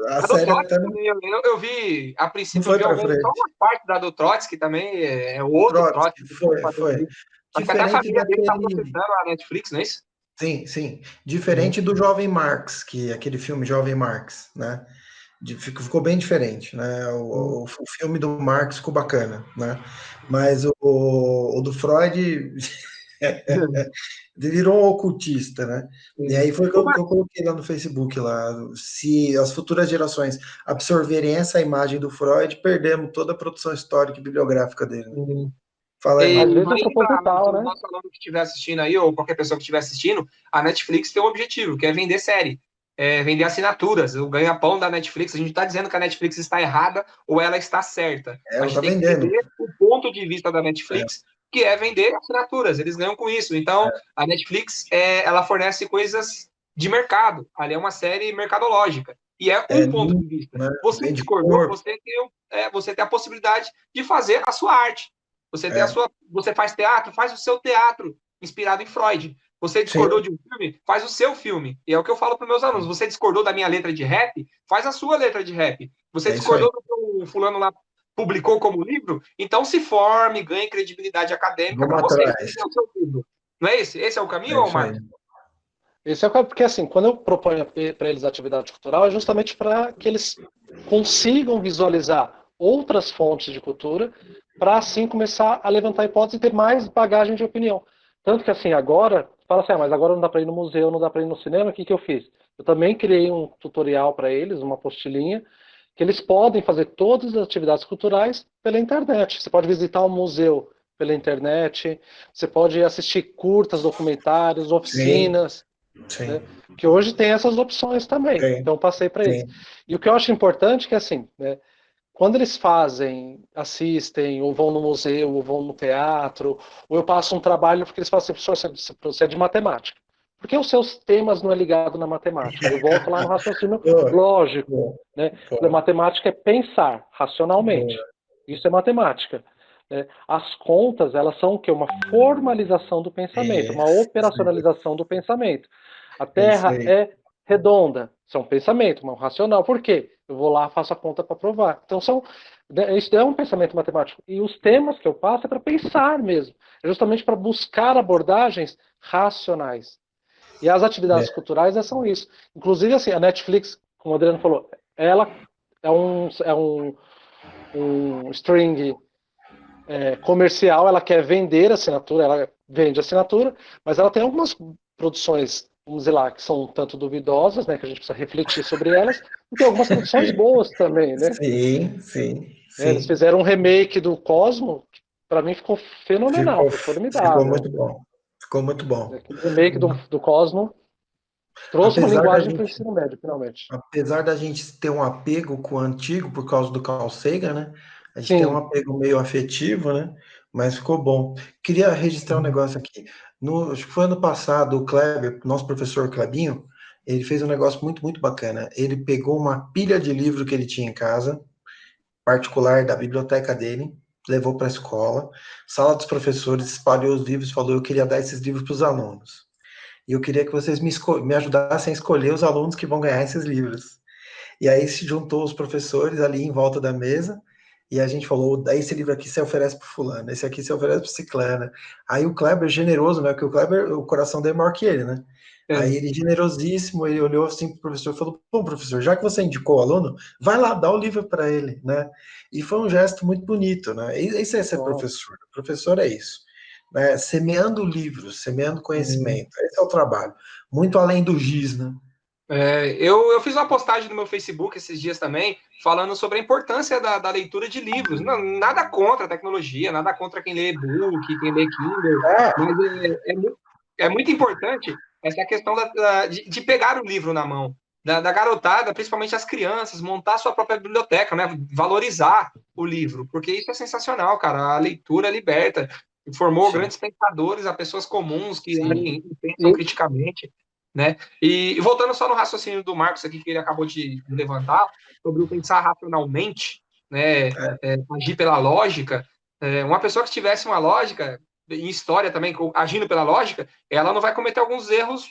A A do série Trotsky até também, eu vi, a não princípio, eu foi vi para só frente. uma parte da do Trotsky também, é o O outro Trotsky Trotsky. foi. Acho que até a Diferente família dele está daquele. processando a Netflix, não é isso? Sim, sim. Diferente do Jovem Marx, que é aquele filme Jovem Marx, né? Ficou bem diferente, né? O filme do Marx ficou bacana, né? Mas o do Freud virou um ocultista, né? E aí foi que eu coloquei lá no Facebook lá, se as futuras gerações absorverem essa imagem do Freud, perdemos toda a produção histórica e bibliográfica dele. Fala aí, Às Marcos. vezes é Vale lembrar, proposital, o né? nosso aluno que estiver assistindo aí, ou qualquer pessoa que estiver assistindo, a Netflix tem um objetivo, que é vender série, vender assinaturas, o ganha-pão da Netflix. A gente está dizendo que a Netflix está errada ou ela está certa. A Ela gente tá tem que vendendo. entender o ponto de vista da É, Netflix, que é vender assinaturas. Eles ganham com isso. Então, a Netflix, ela fornece coisas de mercado. Ali é uma série mercadológica. E é um ponto de vista. né? Você Vende discordou, corpo. você tem a possibilidade de fazer a sua arte. Você faz teatro, faz o seu teatro inspirado em Freud. Você Sim, discordou de um filme, faz o seu filme. E é o que eu falo para meus alunos. Você discordou da minha letra de rap, faz a sua letra de rap. Você é isso aí. discordou do que o fulano lá publicou como livro, então se forme, ganhe credibilidade acadêmica para Vamos você atrás. escrever o seu livro. Não é esse? Esse é o caminho, É ou isso aí. Marcos? Esse é porque, assim, quando eu proponho para eles atividade cultural, é justamente para que eles consigam visualizar outras fontes de cultura, para assim começar a levantar hipóteses e ter mais bagagem de opinião. Tanto que, assim, agora, fala assim, mas agora não dá para ir no museu, não dá para ir no cinema, o que eu fiz? Eu também criei um tutorial para eles, uma apostilinha, que eles podem fazer todas as atividades culturais pela internet. Você pode visitar um museu pela internet, você pode assistir curtas, documentários, Sim, oficinas, sim, né? Que hoje tem essas opções também. sim, Então eu passei para eles. sim. E o que eu acho importante é que assim, né, quando eles fazem, assistem, ou vão no museu, ou vão no teatro, ou eu passo um trabalho porque eles falam assim, professor, você é de matemática. Por que os seus temas não é ligado na matemática? Eu volto lá no raciocínio Boa, lógico, boa, né? boa, Matemática é pensar boa. racionalmente. Isso é matemática. né? As contas, elas são o quê? Uma formalização do pensamento, uma operacionalização do pensamento. A É isso Terra aí. é redonda, isso é um pensamento, um racional. Por quê? Eu vou lá, faço a conta para provar. Então, isso é um pensamento matemático. E os temas que eu passo é para pensar mesmo. É justamente para buscar abordagens racionais. E as atividades culturais são isso. Inclusive, assim, a Netflix, como o Adriano falou, ela é um string comercial, ela quer vender assinatura, ela vende assinatura, mas ela tem algumas produções, vamos dizer lá, que são um tanto duvidosas, né, que a gente precisa refletir sobre elas, e tem algumas produções boas também, né? Sim, sim, Eles sim. fizeram um remake do Cosmo, que para mim ficou fenomenal, Ficou, foi ficou formidável. muito bom. Ficou muito bom. Aquele remake do Cosmo trouxe uma Apesar da linguagem para o gente, ensino médio, finalmente. apesar da gente ter um apego com o antigo por causa do Carl Sagan, né? A gente tem um Sim, apego meio afetivo, né? Mas ficou bom. Queria registrar um negócio aqui. Acho que foi ano passado, o Kleber, nosso professor Klebinho, ele fez um negócio muito, muito bacana. Ele pegou uma pilha de livro que ele tinha em casa, particular da biblioteca dele, levou para a escola, sala dos professores, espalhou os livros, falou: eu queria dar esses livros para os alunos. E eu queria que vocês me ajudassem a escolher os alunos que vão ganhar esses livros. E aí se juntou os professores ali em volta da mesa, e a gente falou: esse livro aqui você oferece para fulano, esse aqui você oferece para ciclana. Aí o Kleber, generoso, né? Porque o Kleber, o coração dele é maior que ele, né? É. Aí ele, generosíssimo, ele olhou assim para o professor e falou: bom, professor, já que você indicou o aluno, vai lá, dá o livro para ele, né? E foi um gesto muito bonito, né? Isso é ser bom. professor. Professor é isso, né? Semeando livros, semeando conhecimento. Esse é o trabalho. Muito além do giz, né? Eu fiz uma postagem no meu Facebook esses dias também, falando sobre a importância da leitura de livros. Não, nada contra a tecnologia, nada contra quem lê e-book, quem lê Kindle, É, mas é muito importante essa questão de pegar o livro na mão, da garotada, principalmente as crianças, montar sua própria biblioteca, né? Valorizar o livro, porque isso é sensacional, cara. A leitura liberta, formou sim, grandes pensadores, a pessoas comuns que sim. agem e pensam E, criticamente, né? E voltando só no raciocínio do Marcos aqui, que ele acabou de levantar, sobre o pensar racionalmente, né, agir pela lógica, uma pessoa que tivesse uma lógica, em história também, agindo pela lógica, ela não vai cometer alguns erros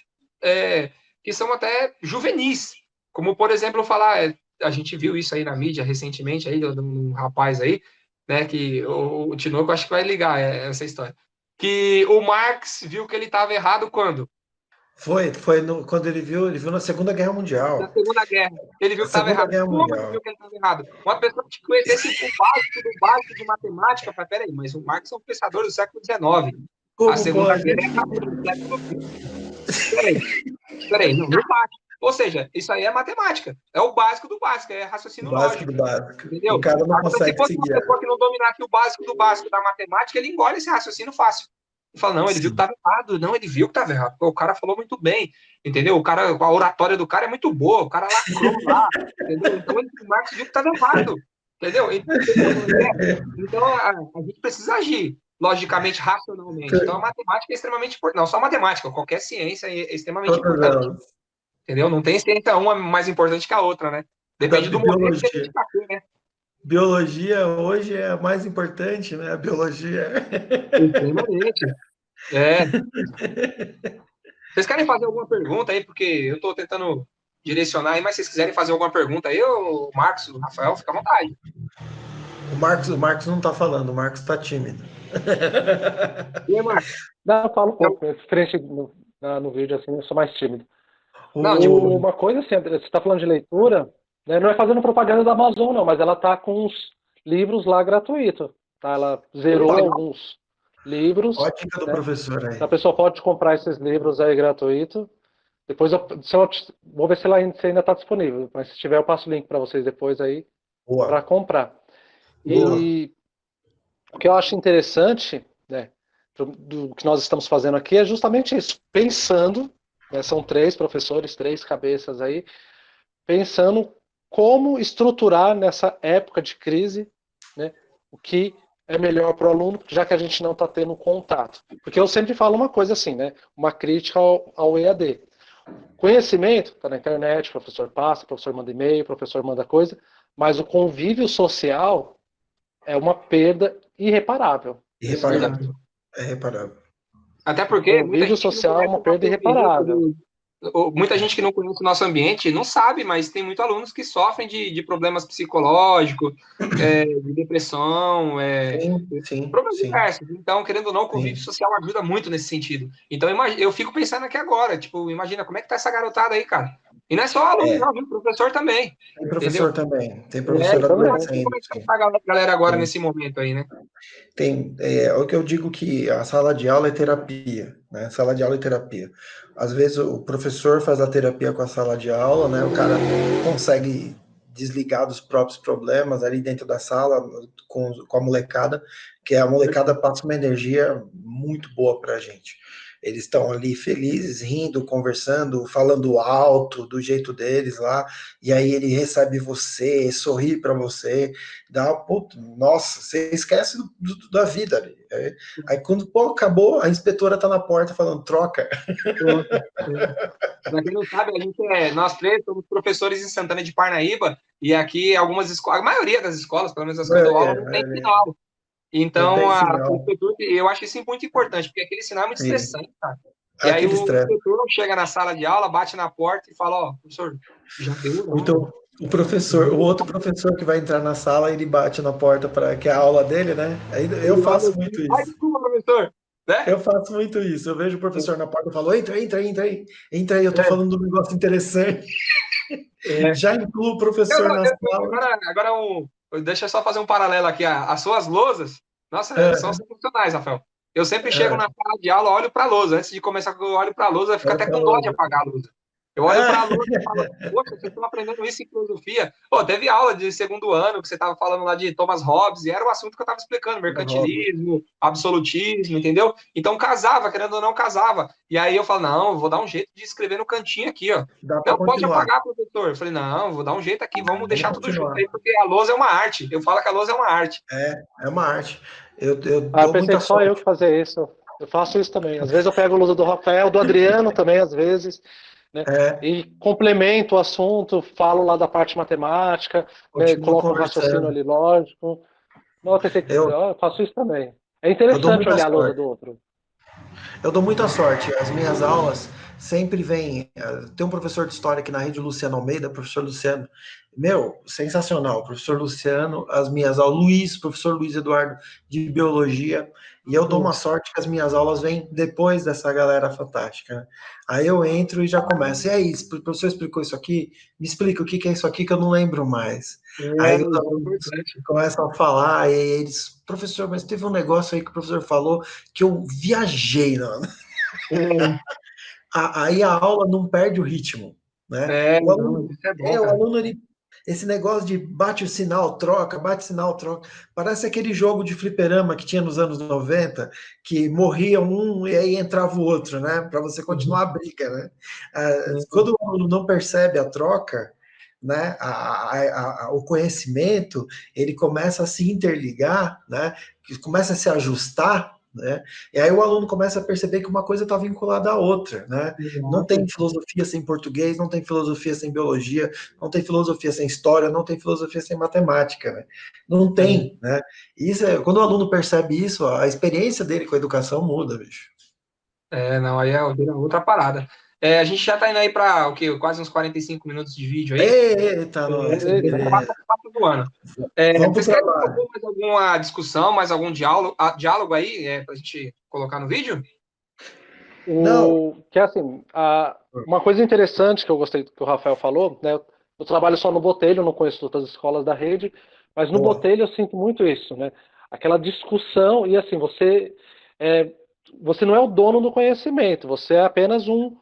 que são até juvenis, como, por exemplo, falar, a gente viu isso aí na mídia recentemente, aí, de um rapaz aí, né, que o Tinoco acho que vai ligar essa história, que o Marx viu que ele estava errado quando? Quando ele viu na Segunda Guerra Na Mundial. Segunda Guerra. Ele viu A que estava Segunda errado. Guerra Como ele Mundial. viu que ele estava errado? Uma pessoa que conhecesse o básico do básico de matemática, fala, peraí, mas o Marx é um pensador do século XIX. A Como Segunda pode? Guerra acabou no século XX. Peraí, peraí, não bate. Ou seja, isso aí é matemática. É o básico do básico, é O raciocínio básico do lógico. básico. O Entendeu? cara não Agora, se consegue fosse se uma guiar. pessoa que não dominasse o básico do básico da matemática, ele engole esse raciocínio fácil. E fala, não, ele viu que Sim. estava errado. Não, ele viu que estava errado. O cara falou muito bem, entendeu? A oratória do cara é muito boa, o cara lacrou lá, entendeu? Então, o Marx viu que estava errado, entendeu? Entendeu como é? Então, a gente precisa agir logicamente, racionalmente. Então, a matemática é extremamente importante. Não só a matemática, qualquer ciência é extremamente Todas importante, elas. entendeu? Não tem ciência uma mais importante que a outra, né? Da Depende do momento que a gente biologia. está aqui, né? Biologia hoje é a mais importante, né? A biologia. Extremamente. É. Vocês querem fazer alguma pergunta aí? Porque eu estou tentando direcionar aí, mas se vocês quiserem fazer alguma pergunta aí, o Marcos, o Rafael, fica à vontade. O Marcos não está falando, o Marcos está tímido. E aí, Marcos? não, eu falo um Então, pouco, frente no vídeo, assim, eu sou mais tímido. não, de boa. Uma coisa assim, André, você está falando de leitura, né, não é fazendo propaganda da Amazon, não, mas ela está com uns livros lá gratuitos. Tá? Ela zerou Opa, legal. alguns livros, Olha a dica do né? professor aí. A pessoa pode comprar esses livros aí gratuito. Depois vou ver se se ainda está disponível, mas se tiver eu passo o link para vocês depois aí para Boa, comprar. boa. E o que eu acho interessante, né, do que nós estamos fazendo aqui é justamente isso, pensando, né, são três professores, três cabeças aí, pensando como estruturar nessa época de crise, né, o que é melhor para o aluno, já que a gente não está tendo contato. Porque eu sempre falo uma coisa assim, né, uma crítica ao EAD. Conhecimento está na internet, o professor passa, o professor manda e-mail, o professor manda coisa, mas o convívio social é uma perda irreparável. Irreparável. É reparável. Até porque O muita vídeo gente que não social é conhece uma o perda nosso ambiente, irreparável. muita gente que não conhece o nosso ambiente não sabe, mas tem muitos alunos que sofrem de problemas psicológicos, de depressão, Sim, sim, problemas sim, diversos. Então, querendo ou não, o convívio sim. social ajuda muito nesse sentido. Então, eu fico pensando aqui agora, tipo, imagina como é que tá essa garotada aí, cara. E não é só aluno, É, não, viu? Professor também, tem entendeu? professor também, tem É, professor então, Também. imagina como adolescente, é que tá sim. essa galera agora Tem, nesse momento aí, né? o que eu digo que a sala de aula é terapia, né? Sala de aula é terapia. Às vezes o professor faz a terapia com a sala de aula, né? O cara consegue desligar dos próprios problemas ali dentro da sala com a molecada, que a molecada passa uma energia muito boa pra gente. Eles estão ali felizes, rindo, conversando, falando alto, do jeito deles lá, e aí ele recebe você, sorri para você, dá, pô, nossa, você esquece da vida ali. Aí quando pô, acabou, a inspetora tá na porta falando, troca. Pronto. Para quem não sabe, nós três somos professores em Santana de Parnaíba, e aqui algumas escolas, a maioria das escolas, pelo menos as que eu dou aula, não tem sinal. Não Então, tem sinal. eu acho isso muito importante, porque aquele sinal é muito Sim. estressante, cara. E aí Aquele o estresse. inspetor chega na sala de aula, bate na porta e fala, ó, professor, já deu horário. Então, o outro professor que vai entrar na sala, ele bate na porta para que é a aula dele, né? Aí eu Ele olha faço assim, muito ai, isso. desculpa, professor, né? Eu faço muito isso. Eu vejo o professor na porta e falo, entra, entra, entra aí. Entra aí, eu tô falando de um negócio interessante. É, é. Já incluo o professor na sala. Agora deixa eu só fazer um paralelo aqui. As suas lousas, nossa, são É, sensacionais, Rafael. Eu sempre chego é, na sala de aula, olho para a lousa. Antes de começar, eu olho para a lousa, eu fico olha até pra com dó de lousa. apagar a lousa. Eu olho para a Ah, lousa e falo, poxa, vocês estão aprendendo isso em filosofia. Pô, teve aula de segundo ano que você estava falando lá de Thomas Hobbes, e era o assunto que eu estava explicando, Rob, mercantilismo, absolutismo, entendeu? Então casava, querendo ou não, casava. E aí eu falo, não, eu vou dar um jeito de escrever no cantinho aqui, ó. dá para Não, pode continuar. apagar, professor. Eu falei, não, vou dar um jeito aqui, vamos Vamos deixar tudo junto continuar. aí, porque a lousa é uma arte. Eu falo que a lousa é uma arte. É uma arte. Eu Ah, eu dou pensei muita que só eu sorte. que fazia isso. Eu faço isso também. Às vezes eu pego o ludo do Rafael, do Adriano também, às vezes, né? É, E complemento o assunto, falo lá da parte matemática, né? continuo Coloco um raciocínio conversando. ali lógico. Não, eu pensei que Eu, eu faço isso também. É eu dou interessante muita olhar a lousa sorte. do outro. Eu dou muita sorte. As minhas aulas sempre vêm. Tem um professor de história aqui na rede, Luciano Almeida, professor Luciano. Meu, sensacional. Professor Luciano, as minhas aulas. Luiz, professor Luiz Eduardo, de biologia. E eu dou uma sorte que as minhas aulas vêm depois dessa galera fantástica, né? Aí eu entro e já começo. E aí, o professor explicou isso aqui? Me explica o que que é isso aqui que eu não lembro mais. É, Aí os isso é alunos importante. começam a falar, e aí eles, professor, mas teve um negócio aí que o professor falou que eu viajei, não. Aí a aula não perde o ritmo, né? O Não, aluno, isso é bom, o cara. aluno ele, esse negócio de bate o sinal, troca, bate o sinal, troca, parece aquele jogo de fliperama que tinha nos anos 90, que morria um e aí entrava o outro, né? Para você continuar a briga, né? Quando o aluno não percebe a troca, né? O conhecimento ele começa a se interligar, né? Começa a se ajustar, né? E aí o aluno começa a perceber que uma coisa está vinculada à outra, né? Não tem Exato. filosofia sem português, não tem filosofia sem biologia, não tem filosofia sem história, não tem filosofia sem matemática, né? Não tem, né? Quando o aluno percebe isso, a experiência dele com a educação muda, bicho. Não, aí vira outra parada. A gente já tá indo aí para o quê? Quase uns 45 minutos de vídeo aí. Eita, nós, que Eita. beleza. Passa do ano. Vamos pro Vocês querem trabalho. propor mais alguma discussão, mais algum diálogo aí para a gente colocar no vídeo? Não, Que é assim, uma coisa interessante que eu gostei que o Rafael falou, né? Eu trabalho só no Botelho, não conheço outras escolas da rede, mas no boa. Botelho eu sinto muito isso, né? Aquela discussão e assim, é, você não é o dono do conhecimento, você é apenas um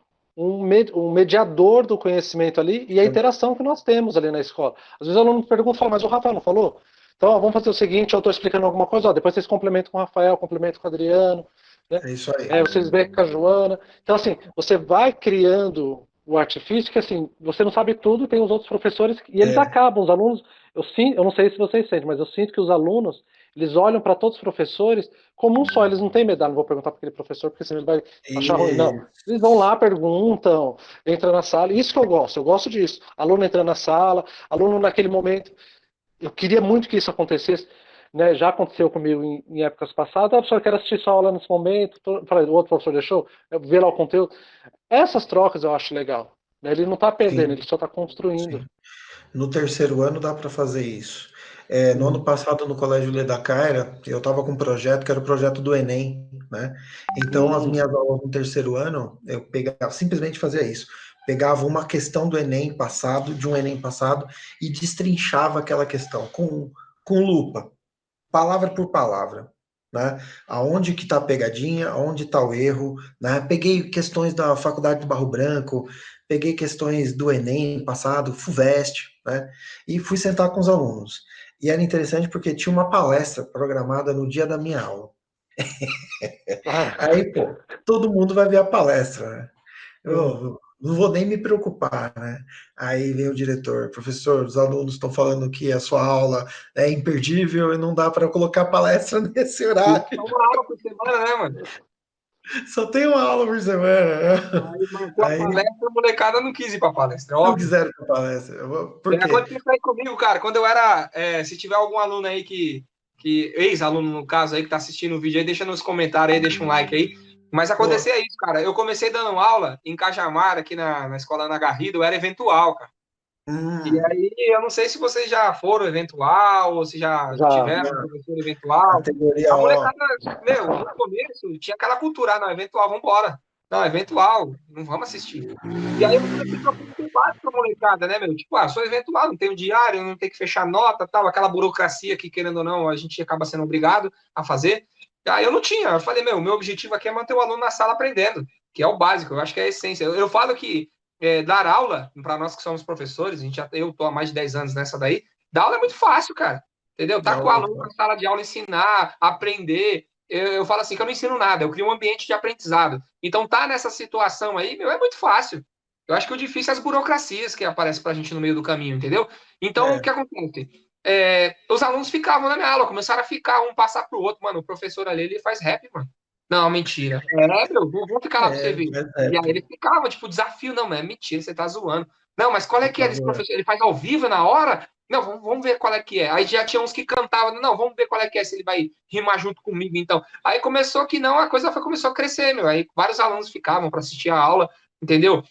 mediador do conhecimento ali e a interação que nós temos ali na escola. Às vezes o aluno pergunta, fala, mas o Rafael não falou? Então, ó, vamos fazer o seguinte, eu estou explicando alguma coisa, ó, depois vocês complementam com o Rafael, complementam com o Adriano, né? É isso aí. Vocês veem com a Joana. Então, assim, você vai criando o artifício que, assim, você não sabe tudo, tem os outros professores, e eles É, acabam, os alunos, eu não sei se vocês sentem, mas eu sinto que os alunos, eles olham para todos os professores como um só, eles não têm medalha, não vou perguntar para aquele professor, porque senão ele vai achar ruim, não. e, Eles vão lá, perguntam, entram na sala, isso que eu gosto disso. Aluno entrando na sala, aluno naquele momento, eu queria muito que isso acontecesse, né, já aconteceu comigo em épocas passadas, a professora quer assistir sua aula nesse momento, falei, o outro professor deixou, ver lá o conteúdo. Essas trocas eu acho legal. Né? Ele não está perdendo, Sim, ele só está construindo. sim. No terceiro ano dá para fazer isso. No ano passado, no Colégio Leda Caira, eu estava com um projeto que era o projeto do Enem, né? Então, as minhas aulas no terceiro ano, eu pegava, simplesmente fazia isso. Pegava uma questão do Enem passado, de um Enem passado, e destrinchava aquela questão com lupa, palavra por palavra, né? Aonde que está a pegadinha, aonde está o erro, né? Peguei questões da Faculdade de Barro Branco, peguei questões do Enem passado, FUVEST, né? E fui sentar com os alunos. E era interessante porque tinha uma palestra programada no dia da minha aula. Aí, pô, todo mundo vai ver a palestra, né? Eu não vou nem me preocupar, né? Aí vem o diretor, professor, os alunos estão falando que a sua aula é imperdível e não dá para colocar palestra nesse horário. É uma aula por semana, né, mano? Só tem uma aula por semana, né? Aí marcou a Aí palestra, a molecada não quis ir pra palestra, é não óbvio. quiseram para palestra. Por quê? Aconteceu isso aí comigo, cara. Quando eu era. Se tiver algum aluno aí ex-aluno no caso aí, que tá assistindo o vídeo aí, deixa nos comentários aí, deixa um like aí. Mas acontecia isso, cara. Eu comecei dando aula em Cajamar, aqui na escola Ana Garrido, eu era eventual, cara. E aí, eu não sei se vocês já foram eventual, ou se já tiveram um professor eventual. Categoria A O. molecada, meu, no começo tinha aquela cultura, não, eventual, vambora. Não, eventual, não vamos assistir. E aí eu comecei a trocar debate com a molecada, né, meu? Tipo, sou eventual, não tenho diário, não tenho que fechar nota, tal, aquela burocracia que, querendo ou não, a gente acaba sendo obrigado a fazer. E aí eu não tinha, eu falei, meu objetivo aqui é manter o aluno na sala aprendendo, que é o básico, eu acho que é a essência. Eu falo que dar aula, para nós que somos professores, eu estou há mais de 10 anos nessa daí, dar aula é muito fácil, cara. Entendeu? Tá com o aluno na sala de aula, ensinar, aprender. Eu falo assim que eu não ensino nada, eu crio um ambiente de aprendizado. Então, tá nessa situação aí, meu, é muito fácil. Eu acho que o difícil é as burocracias que aparecem pra gente no meio do caminho, entendeu? Então, o que acontece? Os alunos ficavam na minha aula, começaram a ficar, um passar pro outro. Mano, o professor ali, ele faz rap, mano. Não, mentira. Meu, vou ficar lá pra você ver. E aí ele ficava, tipo, desafio, não, mas é mentira, você tá zoando. Não, mas qual é que é desse professor? Ele faz ao vivo na hora? Não, vamos ver qual é que é. Aí já tinha uns que cantavam, não, vamos ver qual é que é, se ele vai rimar junto comigo, então. Aí começou que não, a coisa começou a crescer, meu. Aí vários alunos ficavam para assistir a aula, entendeu?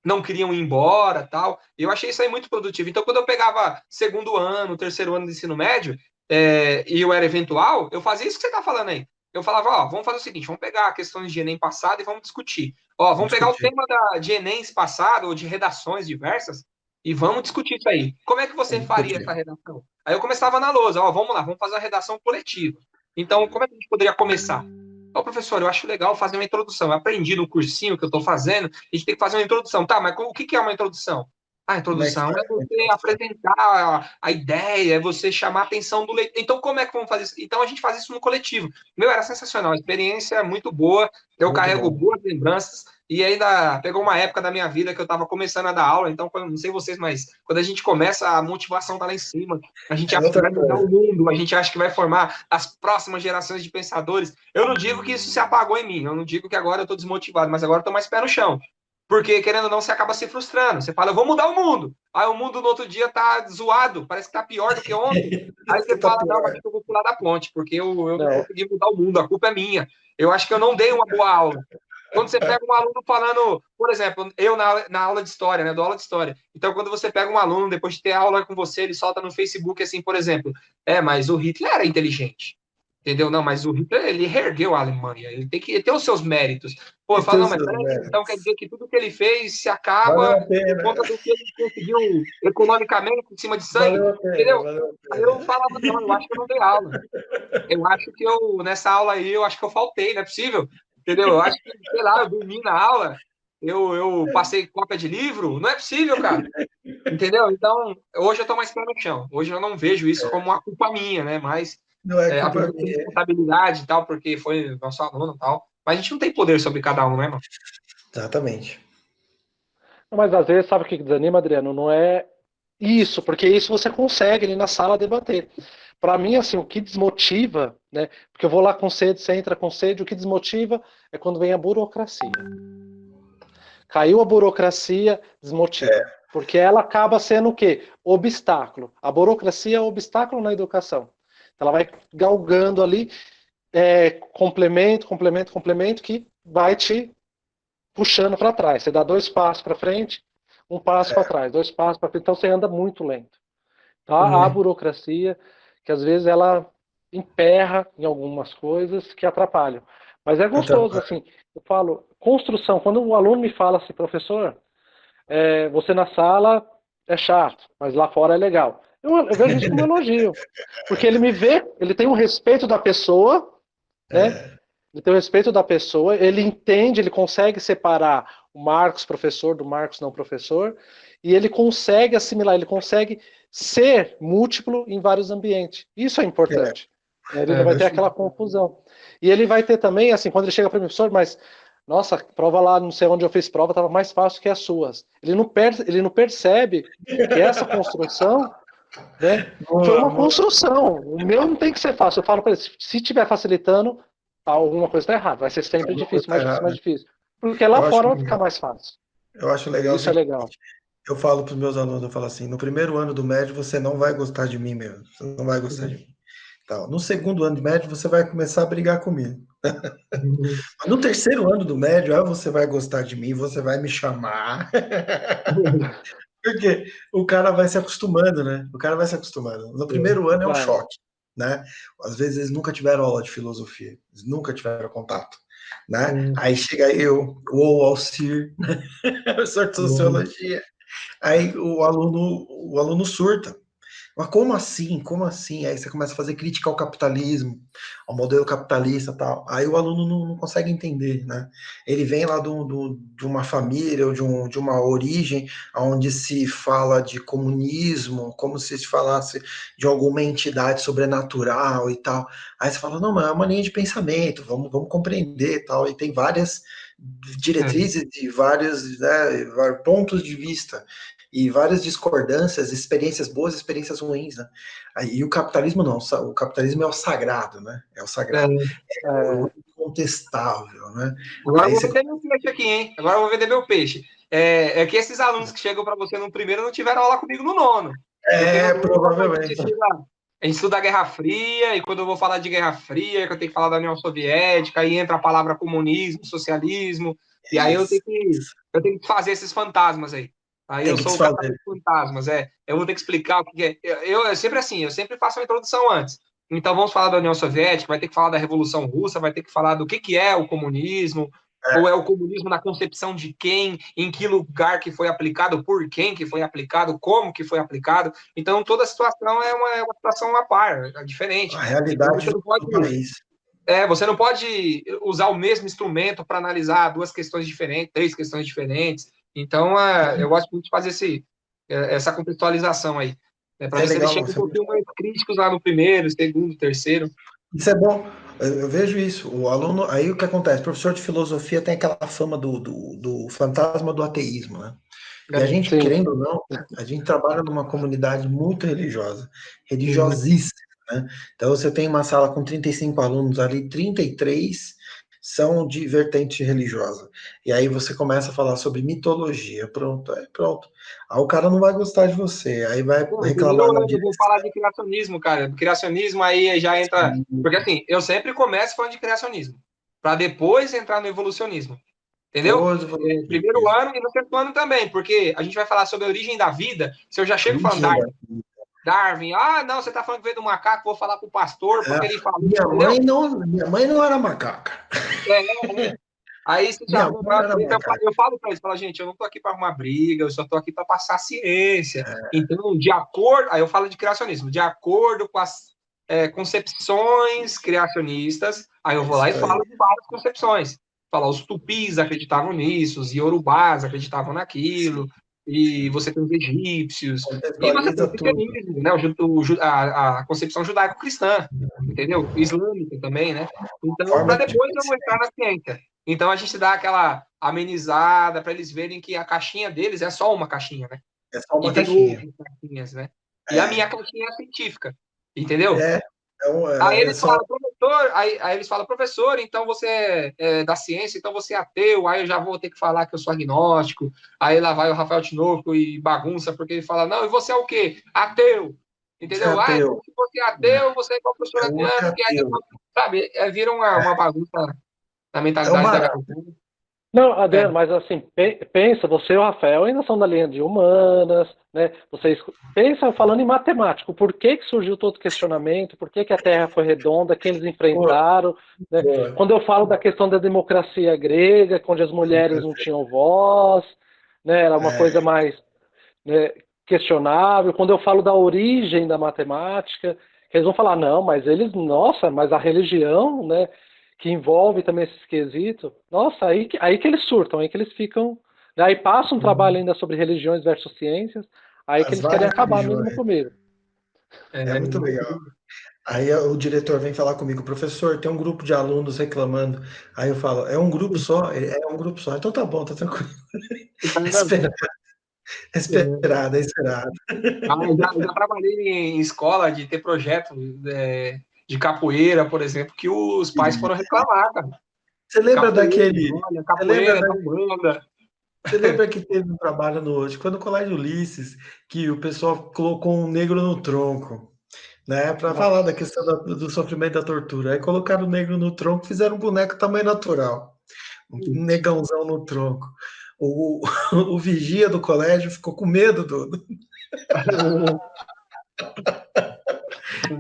Não queriam ir embora, tal. Eu achei isso aí muito produtivo. Então, quando eu pegava segundo ano, terceiro ano de ensino médio, e eu era eventual, eu fazia isso que você tá falando aí. Eu falava, vamos fazer o seguinte, vamos pegar questões de Enem passado e vamos discutir. Vamos pegar o tema de Enem passado, ou de redações diversas, e vamos discutir isso aí. Como é que você faria essa redação? Aí eu começava na lousa, vamos lá, vamos fazer a redação coletiva. Então, como é que a gente poderia começar? Professor, eu acho legal fazer uma introdução. Eu aprendi no cursinho que eu estou fazendo, a gente tem que fazer uma introdução. Tá, mas o que é uma introdução? A introdução é você apresentar a ideia, é você chamar a atenção do leitor. Então, como é que vamos fazer isso? Então, a gente faz isso no coletivo. Meu, era sensacional, a experiência é muito boa, eu carrego boas lembranças, e ainda pegou uma época da minha vida que eu estava começando a dar aula, então, não sei vocês, mas quando a gente começa, a motivação está lá em cima, a gente acha que vai mudar o mundo, a gente acha que vai formar as próximas gerações de pensadores. Eu não digo que isso se apagou em mim, eu não digo que agora eu estou desmotivado, mas agora eu estou mais pé no chão. Porque, querendo ou não, você acaba se frustrando. Você fala, eu vou mudar o mundo. Aí o mundo no outro dia tá zoado, parece que tá pior do que ontem. Aí você fala, não, acho que eu vou pular da ponte, porque eu não consegui mudar o mundo, a culpa é minha. Eu acho que eu não dei uma boa aula. Quando você pega um aluno falando, por exemplo, eu na aula de história, né, dou aula de história. Então, quando você pega um aluno, depois de ter aula com você, ele solta no Facebook assim, por exemplo, mas o Hitler era inteligente. Entendeu? Não, mas o Hitler, ele reergueu a Alemanha, ele tem que ter os seus méritos. Pô, eu falo, não, mas peraí, então quer dizer que tudo que ele fez se acaba por conta do que ele conseguiu economicamente em cima de sangue, entendeu? Aí eu falava, não, eu acho que eu não dei aula. Eu acho que nessa aula aí, eu acho que eu faltei, não é possível, entendeu? Eu acho que, sei lá, eu dormi na aula, eu passei cópia de livro, não é possível, cara. Entendeu? Então, hoje eu tô mais pé no chão. Hoje eu não vejo isso como uma culpa minha, né? Mas não é culpa a minha responsabilidade e tal, porque foi nosso aluno e tal. Mas a gente não tem poder sobre cada um, né, mano? Exatamente. Mas às vezes, sabe o que desanima, Adriano? Não é isso, porque isso você consegue ali na sala debater. Para mim, assim, o que desmotiva, né? Porque eu vou lá com sede, você entra com sede, o que desmotiva é quando vem a burocracia. Caiu a burocracia, desmotiva. Porque ela acaba sendo o quê? Obstáculo. A burocracia é obstáculo na educação. Ela vai galgando ali, complemento, que vai te puxando para trás. Você dá 2 passos para frente, 1 passo para trás, 2 passos para frente, então você anda muito lento. Tá? A burocracia, que às vezes ela emperra em algumas coisas que atrapalham. Mas é gostoso, assim, eu falo, construção, quando o aluno me fala assim, professor, você na sala é chato, mas lá fora é legal. Eu vejo isso como um elogio, porque ele me vê, ele tem um respeito da pessoa, né? Ele tem o respeito da pessoa, ele entende, ele consegue separar o Marcos professor do Marcos não professor, e ele consegue assimilar, ele consegue ser múltiplo em vários ambientes. Isso é importante. Ele não vai ter aquela confusão. E ele vai ter também, assim, quando ele chega para mim, professor, mas, nossa, prova lá, não sei onde eu fiz prova, estava mais fácil que as suas. Ele não percebe que essa construção, né, foi uma construção. O meu não tem que ser fácil. Eu falo para ele, se estiver facilitando, alguma coisa está errada. Vai ser sempre difícil, mais difícil, mais difícil. Porque lá fora vai ficar mais fácil. Eu acho legal. Isso é legal. Eu falo para os meus alunos, eu falo assim, no primeiro ano do médio você não vai gostar de mim mesmo. Você não vai gostar de mim. Então, no segundo ano do médio você vai começar a brigar comigo. No terceiro ano do médio, aí você vai gostar de mim, você vai me chamar. Porque o cara vai se acostumando, né? O cara vai se acostumando. No primeiro ano é um choque, né? Às vezes eles nunca tiveram aula de filosofia, eles nunca tiveram contato, né? Aí chega eu, o Alcir, professor de sociologia, aí o aluno surta. Mas como assim? Como assim? Aí você começa a fazer crítica ao capitalismo, ao modelo capitalista e tal. Aí o aluno não consegue entender, né? Ele vem lá de uma família ou de uma origem onde se fala de comunismo, como se falasse de alguma entidade sobrenatural e tal. Aí você fala, não, mas é uma linha de pensamento, vamos compreender e tal. E tem várias diretrizes e vários, né, pontos de vista e várias discordâncias, experiências boas, experiências ruins, né? Aí o capitalismo não, o capitalismo é o sagrado, né? É o sagrado, é o incontestável, né? Agora Aí eu vou você... vender meu peixe aqui, hein? Agora eu vou vender meu peixe. É que esses alunos que chegam para você no primeiro não tiveram aula comigo no nono. Provavelmente. A gente estuda a Guerra Fria, e quando eu vou falar de Guerra Fria, que eu tenho que falar da União Soviética, aí entra a palavra comunismo, socialismo, e aí eu tenho que fazer esses fantasmas aí. Aí eu sou o cara dos fantasmas, eu vou ter que explicar o que é. Eu sempre assim, eu sempre faço uma introdução antes. Então vamos falar da União Soviética, vai ter que falar da Revolução Russa, vai ter que falar do que é o comunismo, ou é o comunismo na concepção de quem, em que lugar que foi aplicado, por quem que foi aplicado, como que foi aplicado. Então toda a situação é uma situação à par, é diferente. A realidade então, do país. Você não pode usar o mesmo instrumento para analisar duas questões diferentes, três questões diferentes. Então, eu gosto muito de fazer essa contextualização aí. Para ver se eles chegam um pouquinho mais críticos lá no primeiro, segundo, terceiro. Isso é bom. Eu vejo isso. O aluno, aí o que acontece? O professor de filosofia tem aquela fama do fantasma do ateísmo, né? E a gente, querendo ou não, a gente trabalha numa comunidade muito religiosa, religiosíssima, né? Então você tem uma sala com 35 alunos ali, 33 são de vertente religiosa. E aí você começa a falar sobre mitologia, pronto. Aí o cara não vai gostar de você, aí vai reclamar na direção. Eu vou falar de criacionismo, cara. Criacionismo aí já entra... Porque assim, eu sempre começo falando de criacionismo, para depois entrar no evolucionismo. Entendeu? Primeiro ano e no segundo ano também, porque a gente vai falar sobre a origem da vida. Se eu já chego falando Darwin, não, você tá falando que veio do macaco, vou falar pro pastor, porque ele falou. Minha mãe não era macaca. Aí você já eu falo para eles, gente, eu não tô aqui para arrumar briga, eu só tô aqui para passar ciência. Então, de acordo, aí eu falo de criacionismo, de acordo com as concepções criacionistas, aí eu vou lá e falo de várias concepções. Falar, os tupis acreditavam nisso, os iorubás acreditavam naquilo, e você tem os egípcios, e você tem o cristianismo, né? A concepção judaico-cristã, entendeu? Islâmica também, né? Então, para depois eu vou entrar na ciência. Então, a gente dá aquela amenizada para eles verem que a caixinha deles é só uma caixinha, né? É só uma caixinha. Caixinhas, né? E a minha caixinha é científica, entendeu? Aí eles falam, professor, aí eles falam, professor, então você é da ciência, então você é ateu, aí eu já vou ter que falar que eu sou agnóstico, aí lá vai o Rafael Tinoco e bagunça, porque ele fala, não, e você é o quê? Ateu. entendeu? Ah, Ateu. se fosse ateu, você é igual o professor É Adriano, que aí, ultra-ateu. sabe, vira uma bagunça na É um mentalidade da barato. galera. Não, É, Adriano, mas assim, pensa, você e o Rafael ainda são da linha de humanas, né? Vocês pensa falando em matemática, por que que surgiu todo o questionamento, por que que a Terra foi redonda, quem eles Pô, enfrentaram, né? pô, Quando eu falo da questão da democracia grega, onde as mulheres não tinham voz, né? Era uma coisa é, mais, né, questionável. Quando eu falo da origem da matemática, eles vão falar, não, mas eles, nossa, mas a religião, né, que envolve também esses quesitos, nossa, aí que eles surtam, aí que eles ficam, né, aí passa um trabalho ainda sobre religiões versus ciências, aí que as eles querem várias acabar mesmo religiões. comigo. É é, muito legal. Aí o diretor vem falar comigo, professor, tem um grupo de alunos reclamando. Aí eu falo, é um grupo só? É um grupo só. Então tá bom, tá tranquilo. Esperado, esperado, é esperado. Ah, já trabalhei em escola de ter projeto de capoeira, por exemplo, que os pais foram reclamar, cara. Você lembra Capoeira, daquele. olha, Você lembra, capoeira, da Umbanda. você lembra que teve um trabalho no hoje, quando o Colégio Ulisses, que o pessoal colocou um negro no tronco, né? Para falar da questão do sofrimento da tortura. Aí colocaram o negro no tronco, fizeram um boneco tamanho natural. Um negãozão no tronco. O, o vigia do colégio ficou com medo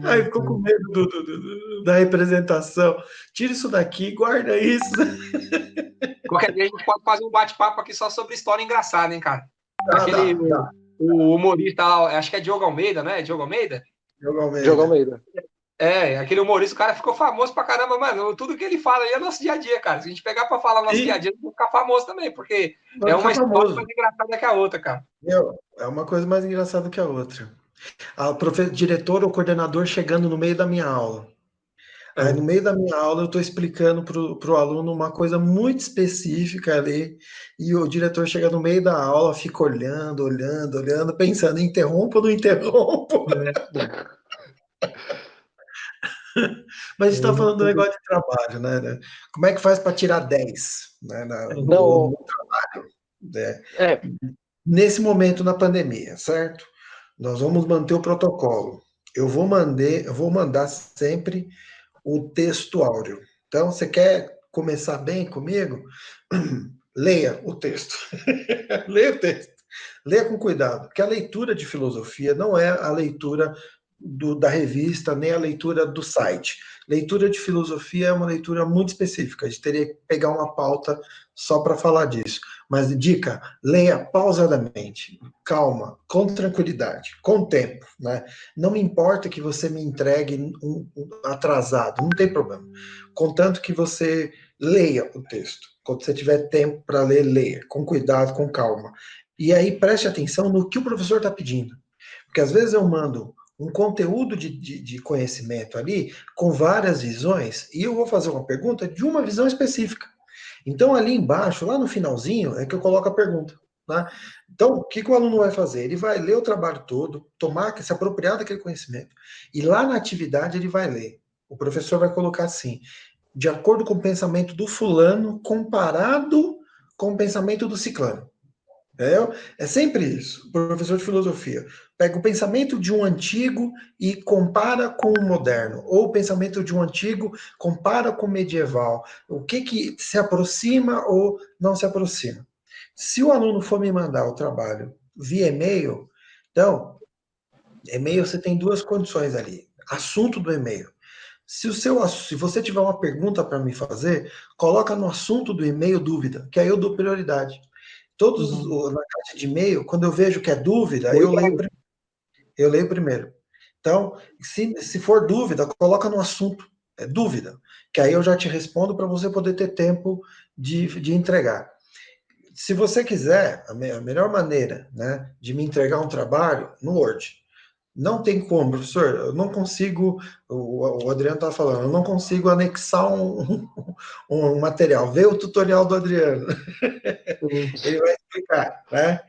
aí ficou com medo da representação. Tira isso daqui, guarda isso. Qualquer dia a gente pode fazer um bate-papo aqui só sobre história engraçada, hein, cara? Dá, Aquele, dá. o humorista, acho que é Diogo Almeida, não é? Diogo Almeida? Diogo Diogo Almeida. Almeida. É, aquele humorista, o cara ficou famoso pra caramba, mano. Tudo que ele fala aí é nosso dia a dia, cara. Se a gente pegar pra falar nosso dia a E dia, a gente vai ficar famoso também, porque vai é uma ficar história mais famoso. engraçada que a outra, cara. Meu, é uma coisa mais engraçada que a outra. A diretor ou coordenador chegando no meio da minha aula. Aí, no meio da minha aula, eu estou explicando para o aluno uma coisa muito específica ali, e o diretor chega no meio da aula, fica olhando, olhando, olhando, pensando, interrompo ou não interrompo? Mas a gente está falando do negócio de trabalho, né? Como é que faz para tirar 10, né, no Não, trabalho, né? é, Nesse momento na pandemia, certo? Nós vamos manter o protocolo. Eu vou mandar sempre o texto áureo. Então, você quer começar bem comigo? Leia o texto. Leia o texto. Leia com cuidado, porque a leitura de filosofia não é a leitura da revista, nem a leitura do site. Leitura de filosofia é uma leitura muito específica. A gente teria que pegar uma pauta só para falar disso. Mas dica, leia pausadamente, calma, com tranquilidade, com tempo. Né? Não me importa que você me entregue atrasado, não tem problema. Contanto que você leia o texto. Quando você tiver tempo para ler, leia, com cuidado, com calma. E aí preste atenção no que o professor está pedindo. Porque às vezes eu mando um conteúdo de conhecimento ali com várias visões e eu vou fazer uma pergunta de uma visão específica. Então ali embaixo, lá no finalzinho, é que eu coloco a pergunta. Tá? Então, o que o aluno vai fazer? Ele vai ler o trabalho todo, se apropriar daquele conhecimento, e lá na atividade ele vai ler. O professor vai colocar assim, de acordo com o pensamento do fulano, comparado com o pensamento do ciclano. É sempre isso. O professor de filosofia pega o pensamento de um antigo e compara com o moderno, ou o pensamento de um antigo compara com o medieval. O que se aproxima ou não se aproxima? Se o aluno for me mandar o trabalho via e-mail, então, e-mail você tem duas condições ali. Assunto do e-mail. Se você tiver uma pergunta para me fazer, coloca no assunto do e-mail dúvida, que aí eu dou prioridade. Na caixa de e-mail, quando eu vejo que é dúvida, Boa ideia. eu leio primeiro. Então, se for dúvida, coloca no assunto, é dúvida, que aí eu já te respondo para você poder ter tempo de entregar. Se você quiser, a melhor maneira, né, de me entregar um trabalho no Word. Não tem como, professor, eu não consigo, o Adriano está falando, eu não consigo anexar um material. Vê o tutorial do Adriano, ele vai explicar, né?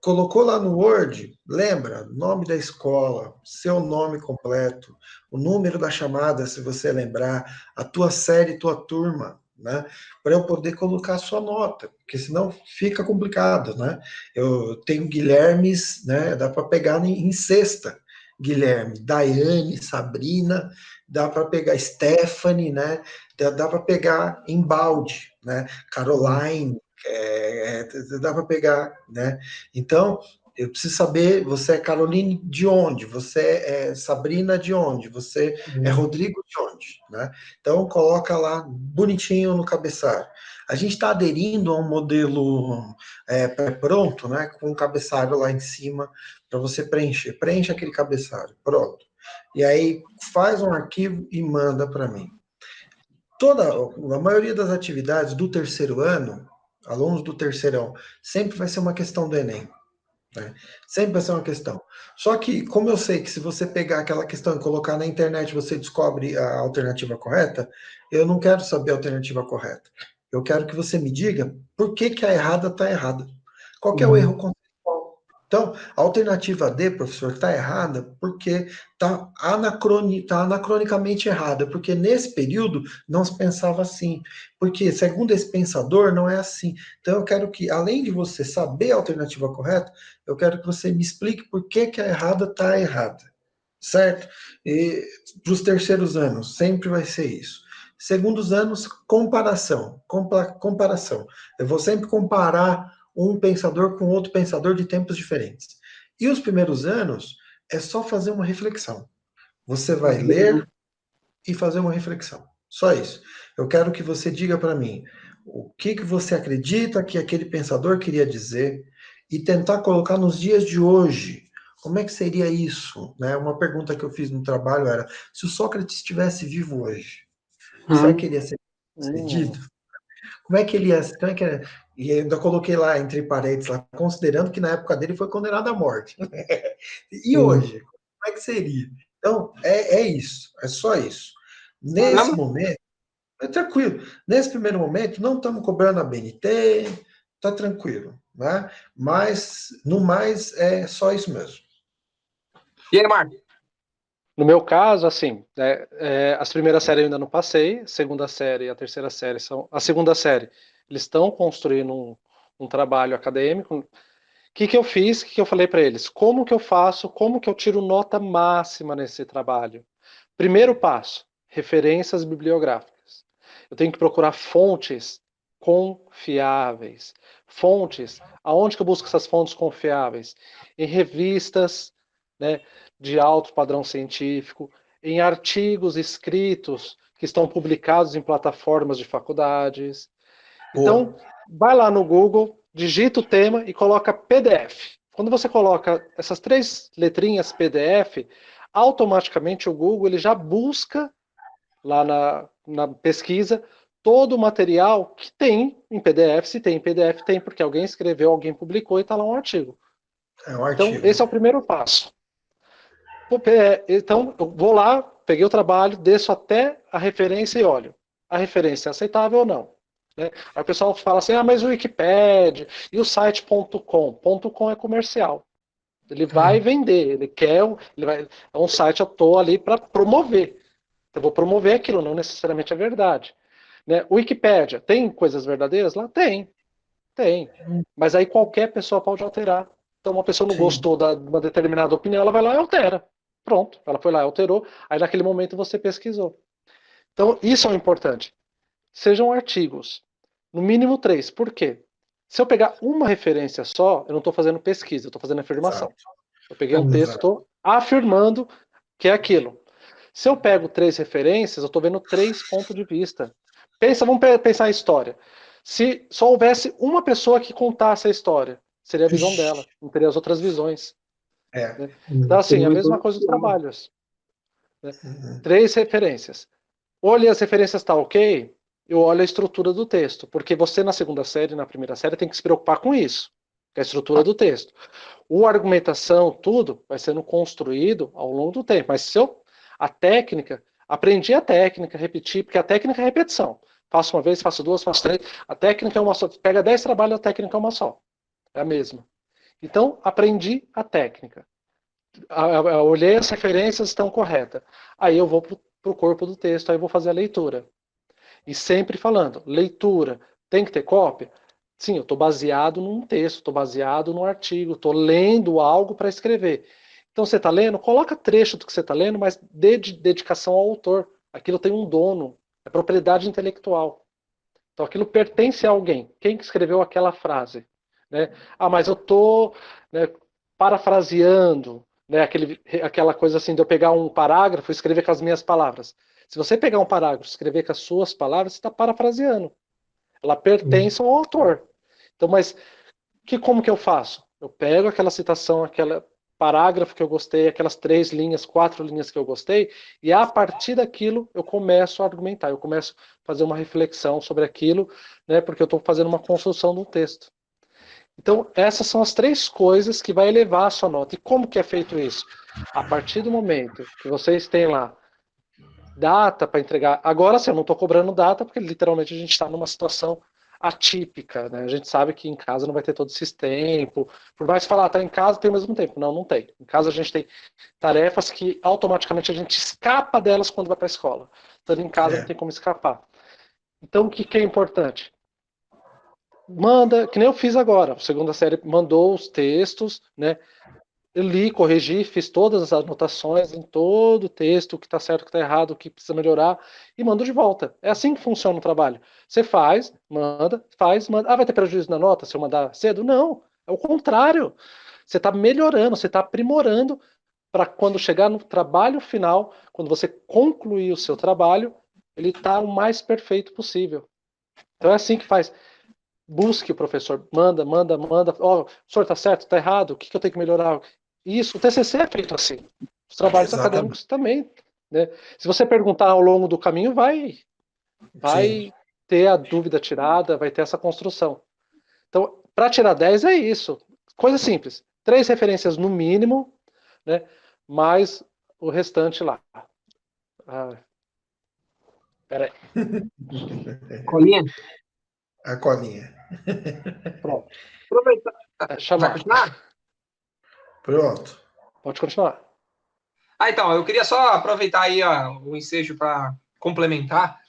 Colocou lá no Word, lembra, nome da escola, seu nome completo, o número da chamada, se você lembrar, a tua série, tua turma, né? Para eu poder colocar a sua nota, porque senão fica complicado, né? Eu tenho Guilhermes, né? Dá para pegar em sexta. Guilherme? Daiane, Sabrina, dá para pegar Stephanie, né? Dá para pegar em balde, né? Caroline, dá para pegar, né? Então, eu preciso saber, você é Caroline de onde? Você é Sabrina de onde? Você é Rodrigo de onde? Né? Então, coloca lá bonitinho no cabeçalho. A gente está aderindo a um modelo pré-pronto, né? Com um cabeçalho lá em cima para você preencher. Preenche aquele cabeçalho, pronto. E aí faz um arquivo e manda para mim. A maioria das atividades do terceiro ano, alunos do terceirão, sempre vai ser uma questão do Enem. Né? Sempre vai ser uma questão. Só que, como eu sei que se você pegar aquela questão e colocar na internet, você descobre a alternativa correta, eu não quero saber a alternativa correta. Eu quero que você me diga por que, que a errada está errada. Qual que é o erro conceitual? Então, a alternativa D, professor, está errada porque está anacronicamente errada, porque nesse período não se pensava assim. Porque, segundo esse pensador, não é assim. Então, eu quero que, além de você saber a alternativa correta, eu quero que você me explique por que, que a errada está errada. Certo? E para os terceiros anos, sempre vai ser isso. Segundos anos, comparação. Comparação. Eu vou sempre comparar um pensador com outro pensador de tempos diferentes. E os primeiros anos é só fazer uma reflexão. Você vai ler e fazer uma reflexão. Só isso. Eu quero que você diga para mim o que você acredita que aquele pensador queria dizer e tentar colocar nos dias de hoje. Como é que seria isso? Né? Uma pergunta que eu fiz no trabalho era: se o Sócrates estivesse vivo hoje, será que ele ia ser sucedido? Como é que ele ia? Como é que é? E eu ainda coloquei lá, entre parênteses, lá, considerando que na época dele foi condenado à morte. E hoje? Como é que seria? Então, é isso. É só isso. Nesse Caramba. momento, é tranquilo. Nesse primeiro momento, não estamos cobrando a BNT, tá tranquilo. Né? Mas, no mais, é só isso mesmo. E aí, Marcos? No meu caso, assim, as primeiras séries eu ainda não passei, a segunda série e a terceira série são. A segunda série, eles estão construindo um trabalho acadêmico. O que eu fiz? O que eu falei para eles? Como que eu faço? Como que eu tiro nota máxima nesse trabalho? Primeiro passo: referências bibliográficas. Eu tenho que procurar fontes confiáveis. Fontes, aonde que eu busco essas fontes confiáveis? Em revistas, né, de alto padrão científico, em artigos escritos que estão publicados em plataformas de faculdades. Então, vai lá no Google, digita o tema e coloca PDF. Quando você coloca essas 3 letrinhas PDF, automaticamente o Google ele já busca lá na pesquisa todo o material que tem em PDF. Se tem em PDF, tem, porque alguém escreveu, alguém publicou e está lá um artigo. É um Então, artigo. esse é o primeiro passo. Então, eu vou lá, peguei o trabalho, desço até a referência e olho. A referência é aceitável ou não? Né? Aí o pessoal fala assim, mas o Wikipedia e o site.com. .com é comercial. Ele vai vender, é um site, eu estou ali para promover. Eu vou promover aquilo, não necessariamente é verdade. Né? O Wikipédia, tem coisas verdadeiras lá? Tem. Mas aí qualquer pessoa pode alterar. Então, uma pessoa não Sim. gostou de uma determinada opinião, ela vai lá e altera. Pronto, ela foi lá e alterou. Aí, naquele momento, você pesquisou. Então, isso é o importante. Sejam artigos. No mínimo 3. Por quê? Se eu pegar uma referência só, eu não estou fazendo pesquisa, eu estou fazendo afirmação. Exato. Eu peguei um texto, Exato. estou afirmando que é aquilo. Se eu pego 3 referências, eu estou vendo 3 pontos de vista. Vamos pensar a história. Se só houvesse uma pessoa que contasse a história, seria a visão dela, não teria as outras visões. É. Né? Então, assim, a mesma coisa dos trabalhos. Né? Uhum. 3 referências. Olha, as referências está ok, eu olho a estrutura do texto, porque você na segunda série, na primeira série, tem que se preocupar com isso, com a estrutura do texto. A argumentação, tudo, vai sendo construído ao longo do tempo. Mas se eu, a técnica, aprendi a técnica, repeti, porque a técnica é repetição. Faço uma vez, faço 2, faço 3. A técnica é uma só. Pega 10 trabalhos, a técnica é uma só. É a mesma. Então, aprendi a técnica. Olhei as referências, estão corretas. Aí eu vou para o corpo do texto, aí eu vou fazer a leitura. E sempre falando, leitura, tem que ter cópia? Sim, eu estou baseado num texto, estou baseado num artigo, estou lendo algo para escrever. Então você está lendo, coloca trecho do que você está lendo, mas dê dedicação ao autor. Aquilo tem um dono, é propriedade intelectual. Então aquilo pertence a alguém. Quem que escreveu aquela frase? Né? Ah, mas eu estou, né, parafraseando, né, aquela coisa assim de eu pegar um parágrafo e escrever com as minhas palavras. Se você pegar um parágrafo e escrever com as suas palavras, você está parafraseando. Ela pertence ao autor. Então, mas como que eu faço? Eu pego aquela citação, aquele parágrafo que eu gostei, aquelas 3 linhas, 4 linhas que eu gostei, e a partir daquilo eu começo a argumentar, eu começo a fazer uma reflexão sobre aquilo, né, porque eu estou fazendo uma construção do texto. Então, essas são as 3 coisas que vai elevar a sua nota. E como que é feito isso? A partir do momento que vocês têm lá data para entregar. Agora, sim, eu não estou cobrando data, porque literalmente a gente está numa situação atípica, né? A gente sabe que em casa não vai ter todo esse tempo. Por mais que falar, está em casa, tem o mesmo tempo. Não, não tem. Em casa a gente tem tarefas que automaticamente a gente escapa delas quando vai para a escola. Estando em casa não tem como escapar. Então, o que é importante? Manda, que nem eu fiz agora. A segunda série mandou os textos, né? Eu li, corrigi, fiz todas as anotações em todo o texto, o que está certo, o que está errado, o que precisa melhorar, e mando de volta. É assim que funciona o trabalho. Você faz, manda, manda. Ah, vai ter prejuízo na nota se eu mandar cedo? Não, é o contrário. Você está melhorando, você está aprimorando para quando chegar no trabalho final, quando você concluir o seu trabalho, ele está o mais perfeito possível. Então é assim que faz. Busque o professor, manda. Ó, o senhor está certo, está errado, o que eu tenho que melhorar? Isso, o TCC é feito assim. Os trabalhos acadêmicos também. Né? Se você perguntar ao longo do caminho, vai ter a dúvida tirada, vai ter essa construção. Então, para tirar 10 é isso. Coisa simples. 3 referências no mínimo, né? Mais o restante lá. Peraí. Colinha? A colinha. Pronto. Aproveitar. Vai Chamar. continuar? Pronto. Pode continuar. Então, eu queria só aproveitar aí o ensejo para complementar.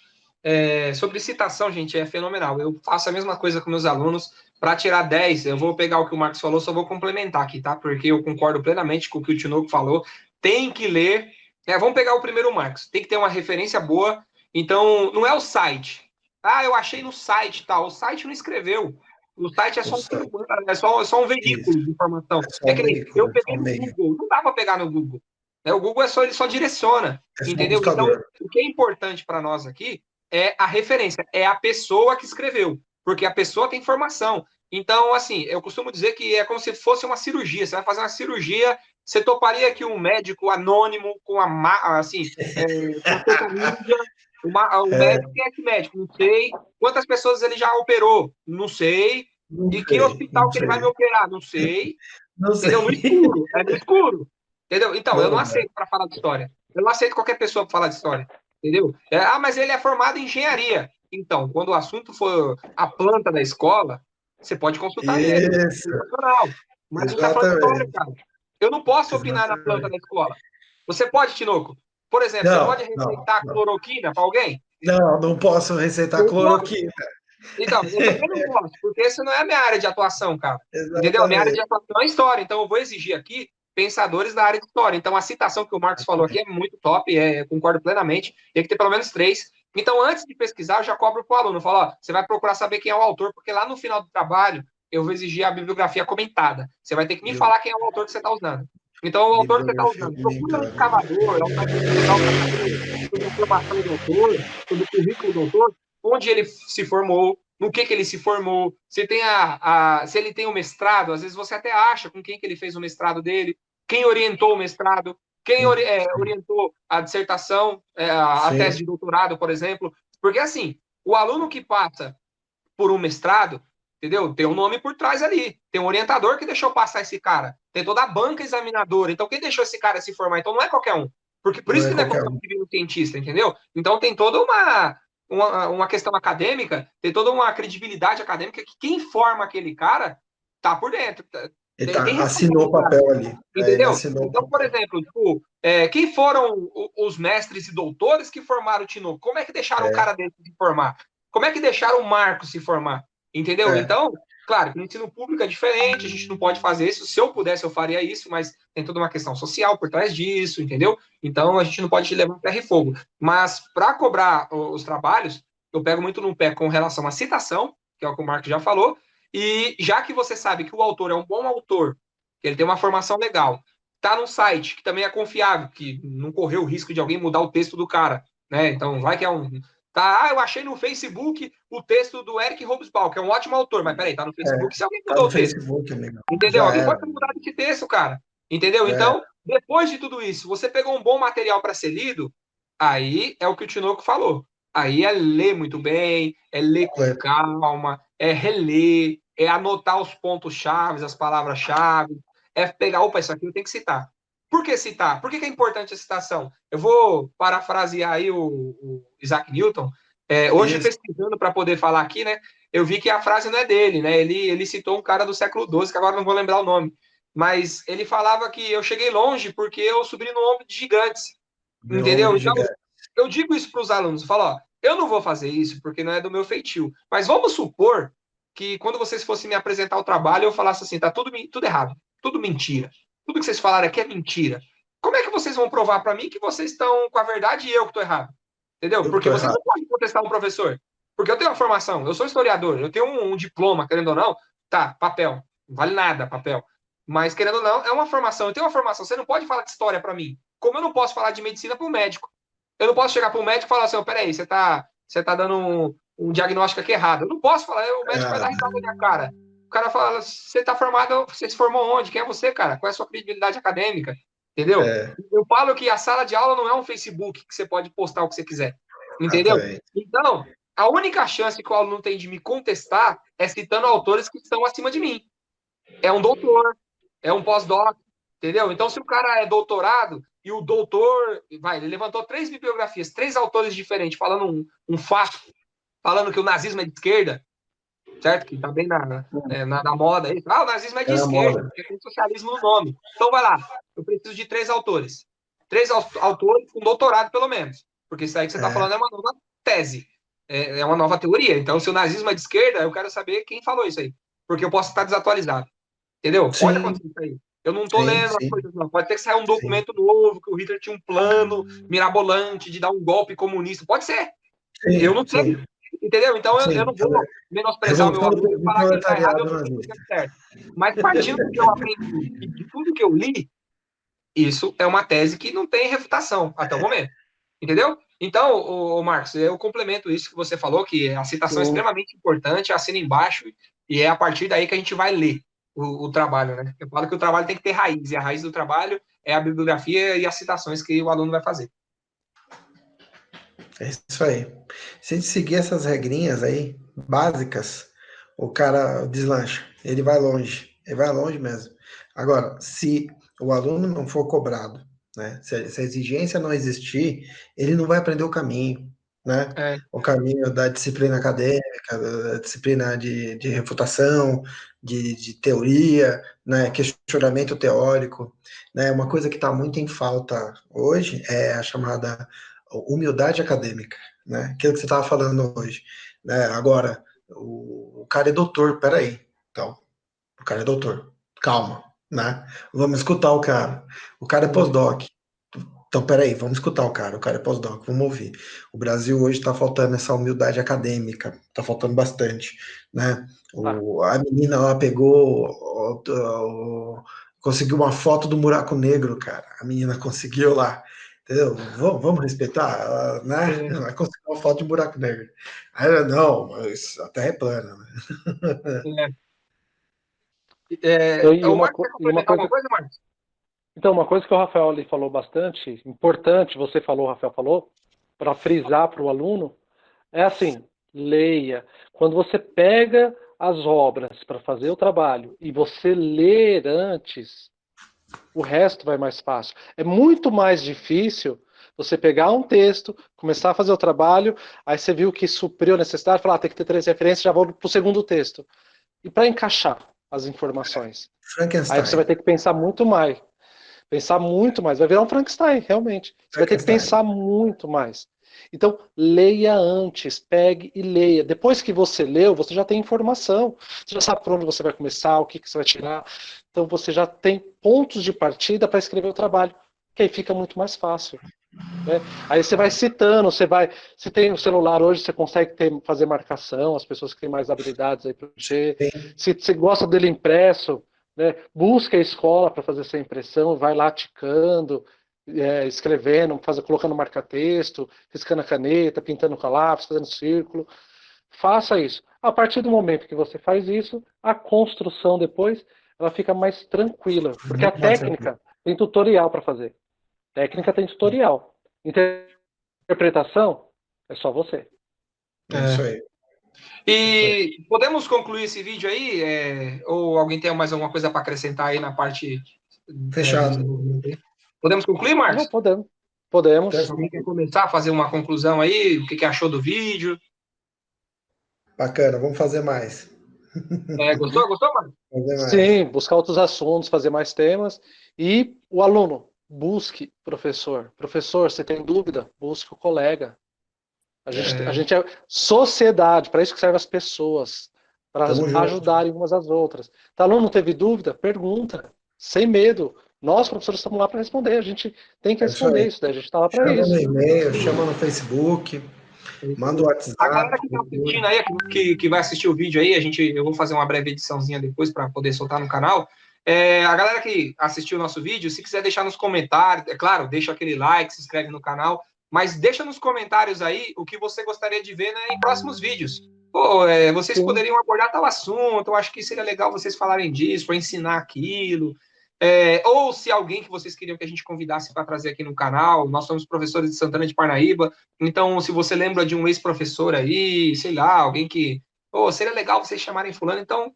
Sobre citação, gente, é fenomenal. Eu faço a mesma coisa com meus alunos. Para tirar 10, eu vou pegar o que o Marcos falou, só vou complementar aqui, tá? Porque eu concordo plenamente com o que o Tinoco falou. Tem que ler. Vamos pegar o primeiro, Marcos. Tem que ter uma referência boa. Então, não é o site. Ah, eu achei no site, tal. O site não escreveu. O site é só um veículo de informação. Que nem eu peguei no Google. Não dá para pegar no Google. O Google ele só direciona. Entendeu? Então, o que é importante para nós aqui é a referência, é a pessoa que escreveu, porque a pessoa tem informação. Então, assim, eu costumo dizer que é como se fosse uma cirurgia. Você vai fazer uma cirurgia, você toparia que um médico anônimo com social media, o médico, quem é esse médico? Não sei. Quantas pessoas ele já operou? Não sei. De que hospital que ele vai me operar? Não sei. Não sei. Entendeu? No escuro. É no escuro. Entendeu? Então, eu não aceito para falar de história. Eu não aceito qualquer pessoa para falar de história. Entendeu? Mas ele é formado em engenharia. Então, quando o assunto for a planta da escola, você pode consultar ele. Mas a gente está falando de história, cara. Eu não posso opinar na planta da escola. Você pode, Tinoco? Por exemplo, você pode receitar cloroquina para alguém? Não posso receitar cloroquina. Então, eu também não posso, porque essa não é a minha área de atuação, cara. Exatamente. Entendeu? A minha área de atuação é história. Então, eu vou exigir aqui pensadores da área de história. Então, a citação que o Marcos falou aqui é muito top, concordo plenamente. Tem que ter pelo menos 3. Então, antes de pesquisar, eu já cobro para o aluno. Eu falo, ó, você vai procurar saber quem é o autor, porque lá no final do trabalho, eu vou exigir a bibliografia comentada. Você vai ter que me falar quem é o autor que você está usando. Então, o autor que você está usando. Procura um escavador, sobre a formação do autor, sobre o currículo do autor, onde ele se formou, no que ele se formou, se ele tem um mestrado, às vezes você até acha com quem que ele fez o mestrado dele, quem orientou o mestrado, quem orientou a dissertação, a tese de doutorado, por exemplo. Porque, assim, o aluno que passa por um mestrado, entendeu? Tem um nome por trás ali. Tem um orientador que deixou passar esse cara. Tem toda a banca examinadora. Então, quem deixou esse cara se formar? Então, não é qualquer um. Porque por isso que não é qualquer um que vira um cientista, entendeu? Então, tem toda uma questão acadêmica, tem toda uma credibilidade acadêmica que quem forma aquele cara tá por dentro. Ele assinou o papel ali. Entendeu? Então, por exemplo, quem foram os mestres e doutores que formaram o Tinoco? Como é que deixaram um cara desse se formar? Como é que deixaram o Marcos se formar? Entendeu? Então, Claro, no ensino público é diferente, a gente não pode fazer isso. Se eu pudesse, eu faria isso, mas tem toda uma questão social por trás disso, entendeu? Então, a gente não pode levar ferro e fogo. Mas, para cobrar os trabalhos, eu pego muito no pé com relação à citação, que é o que o Marcos já falou, e já que você sabe que o autor é um bom autor, que ele tem uma formação legal, está num site que também é confiável, que não correu o risco de alguém mudar o texto do cara, né? Então, vai que é um... Tá, eu achei no Facebook o texto do Eric Hobsbawm, que é um ótimo autor, mas peraí, tá no Facebook, se alguém Tá mudou no o texto, Facebook, amigo. entendeu? Já Alguém era. pode ter mudado esse texto, cara, entendeu? Já Então, depois de tudo isso, você pegou um bom material para ser lido, aí é o que o Tinoco falou. Aí é ler muito bem, é ler com era. calma, é reler, é anotar os pontos-chave, as palavras-chave, é pegar, opa, isso aqui eu tenho que citar. Por que citar? Por que é importante a citação? Eu vou parafrasear aí o Isaac Newton. Hoje, Isso. pesquisando para poder falar aqui, né, eu vi que a frase não é dele, né? Ele citou um cara do século XII, que agora não vou lembrar o nome. Mas ele falava que eu cheguei longe porque eu subi no ombro de gigantes. Meu Entendeu? ombro Então, gigante. eu digo isso para os alunos. Eu falo, ó, eu não vou fazer isso porque não é do meu feitio. Mas vamos supor que quando vocês fossem me apresentar o trabalho, eu falasse assim, tá tudo errado, tudo mentira. Tudo que vocês falaram aqui é mentira. Como é que vocês vão provar para mim que vocês estão com a verdade e eu que estou errado? Entendeu? Eu que Porque tô vocês errado. não podem contestar um professor. Porque eu tenho uma formação, eu sou historiador, eu tenho um diploma, querendo ou não, tá, papel, não vale nada, papel. Mas, querendo ou não, é uma formação, eu tenho uma formação, você não pode falar de história para mim. Como eu não posso falar de medicina para um médico. Eu não posso chegar para um médico e falar assim, oh, peraí, você tá dando um diagnóstico aqui errado. Eu não posso falar, o médico vai dar risada na minha cara. O cara fala, você tá formado, você se formou onde? Quem é você, cara? Qual é a sua credibilidade acadêmica? Entendeu? É, Eu falo que a sala de aula não é um Facebook que você pode postar o que você quiser. Entendeu? exatamente. Então, a única chance que o aluno tem de me contestar é citando autores que estão acima de mim. É um doutor, é um pós-doc, entendeu? Então, se o cara é doutorado e o doutor, ele levantou 3 bibliografias, 3 autores diferentes, falando um fato, falando que o nazismo é de esquerda, certo? Que tá bem na moda aí. O nazismo é de É na esquerda, moda. porque tem socialismo no nome. Então, vai lá, eu preciso de 3 autores. 3 autores com doutorado, pelo menos. Porque isso aí que você está falando é uma nova tese, é uma nova teoria. Então, se o nazismo é de esquerda, eu quero saber quem falou isso aí. Porque eu posso estar desatualizado. Entendeu? Pode Sim, acontecer isso aí. Eu não estou sim, lendo as sim, coisas, não. Pode ter que sair um sim. documento novo, que o Hitler tinha um plano mirabolante de dar um golpe comunista. Pode ser. Eu Sim, não sei. sim, Entendeu? Então, eu sim. não vou menosprezar o meu Revolução aluno e do falar que ele está errado e eu proletariado estou dizendo que nazista. é certo. Mas partindo do que eu aprendi e de tudo que eu li, isso é uma tese que não tem refutação até o momento. Entendeu? Então, Marcos, eu complemento isso que você falou, que a citação é Sim. extremamente importante, assina embaixo, e é a partir daí que a gente vai ler o trabalho, né? Eu falo que o trabalho tem que ter raiz, e a raiz do trabalho é a bibliografia e as citações que o aluno vai fazer. É isso aí. Se a gente seguir essas regrinhas aí, básicas, o cara deslancha. Ele vai longe. Ele vai longe mesmo. Agora, se o aluno não for cobrado, né? Se a exigência não existir, ele não vai aprender o caminho, né? É, O caminho da disciplina acadêmica, da disciplina de refutação, de teoria, né? Questionamento teórico, né? Uma coisa que está muito em falta hoje é a chamada humildade acadêmica, né? Aquilo que você estava falando hoje, né? Agora, o cara é doutor, peraí. Então, o cara é doutor, calma, né? Vamos escutar o cara. O cara é pós-doc. Então, peraí, vamos escutar o cara é pós-doc, vamos ouvir. O Brasil hoje está faltando essa humildade acadêmica, está faltando bastante, né? A menina lá pegou, conseguiu uma foto do buraco negro, cara. A menina conseguiu lá, entendeu? Vamos respeitar, ela, né? Ela conseguiu uma foto de buraco negro. Aí ela, não, mas a Terra é plana, né? o Marcos quer E uma complementar alguma coisa, coisa, Marcos? então, uma coisa que o Rafael ali falou bastante, importante, você falou, o Rafael falou, para frisar para o aluno, é assim, leia. Quando você pega as obras para fazer o trabalho e você ler antes, o resto vai mais fácil. É muito mais difícil você pegar um texto, começar a fazer o trabalho, aí você viu que supriu a necessidade, falar, tem que ter 3 referências, já vou para o segundo texto. E para encaixar as informações? Aí você vai Frankenstein. ter que pensar muito mais. Vai virar um Frankenstein, realmente. Você vai ter que Frankenstein. pensar muito mais. Então, leia antes, pegue e leia. Depois que você leu, você já tem informação. Você já sabe por onde você vai começar, o que você vai tirar. Então, você já tem pontos de partida para escrever o trabalho, que aí fica muito mais fácil. Né? Aí você vai citando, se tem o celular hoje, você consegue fazer marcação, as pessoas que têm mais habilidades aí para mexer. Se você gosta dele impresso, né, busca a escola para fazer essa impressão, vai lá ticando, escrevendo, colocando marca-texto, riscando a caneta, pintando com a lápis, fazendo círculo. Faça isso. A partir do momento que você faz isso, a construção depois ela fica mais tranquila, porque a técnica tem tutorial para fazer. Técnica tem tutorial. Interpretação é só você. É isso aí. E podemos concluir esse vídeo aí? Ou alguém tem mais alguma coisa para acrescentar aí na parte... Fechado. Podemos concluir, Marcos? Não, podemos. Podemos. Então, alguém quer começar a fazer uma conclusão aí? O que achou do vídeo? Bacana, vamos fazer mais. Gostou, Marcos? Fazer mais. Sim, buscar outros assuntos, fazer mais temas. E o aluno, busque professor. Professor, você tem dúvida? Busque o colega. A gente é sociedade, para isso que serve as pessoas, para ajudarem umas às outras. Tá, aluno não teve dúvida? Pergunta, sem medo. Nós, professores, estamos lá para responder. A gente tem que responder isso, né? A gente está lá para isso. Chama no e-mail, chama no Facebook, manda o WhatsApp. A galera que está assistindo aí, que vai assistir o vídeo aí, eu vou fazer uma breve ediçãozinha depois para poder soltar no canal. A galera que assistiu o nosso vídeo, se quiser deixar nos comentários, é claro, deixa aquele like, se inscreve no canal, mas deixa nos comentários aí o que você gostaria de ver, né, em próximos vídeos. Pô, vocês poderiam abordar tal assunto, eu acho que seria legal vocês falarem disso, para ensinar aquilo. Ou se alguém que vocês queriam que a gente convidasse para trazer aqui no canal, nós somos professores de Santana de Parnaíba, então se você lembra de um ex-professor aí, sei lá, alguém que, seria legal vocês chamarem fulano, então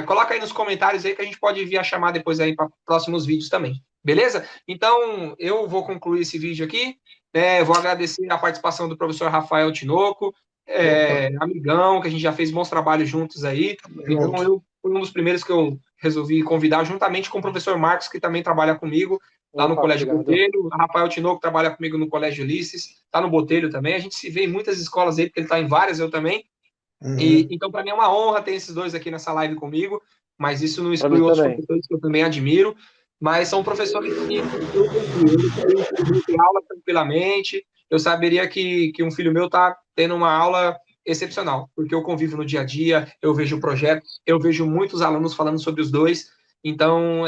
coloca aí nos comentários aí que a gente pode enviar chamar depois aí para próximos vídeos também, beleza? Então eu vou concluir esse vídeo aqui, vou agradecer a participação do professor Rafael Tinoco, amigão, que a gente já fez bons trabalhos juntos aí, então eu fui um dos primeiros que eu resolvi convidar, juntamente com o professor Marcos, que também trabalha comigo lá no Colégio Botelho. A Rafael Tinoco trabalha comigo no Colégio Ulisses, está no Botelho também. A gente se vê em muitas escolas aí, porque ele está em várias, eu também. Então, para mim é uma honra ter esses dois aqui nessa live comigo, mas isso não exclui outros professores que eu também admiro. Mas são professores que eu ter aula tranquilamente. Eu saberia que um filho meu está tendo uma aula excepcional, porque eu convivo no dia a dia, eu vejo projetos, eu vejo muitos alunos falando sobre os dois, então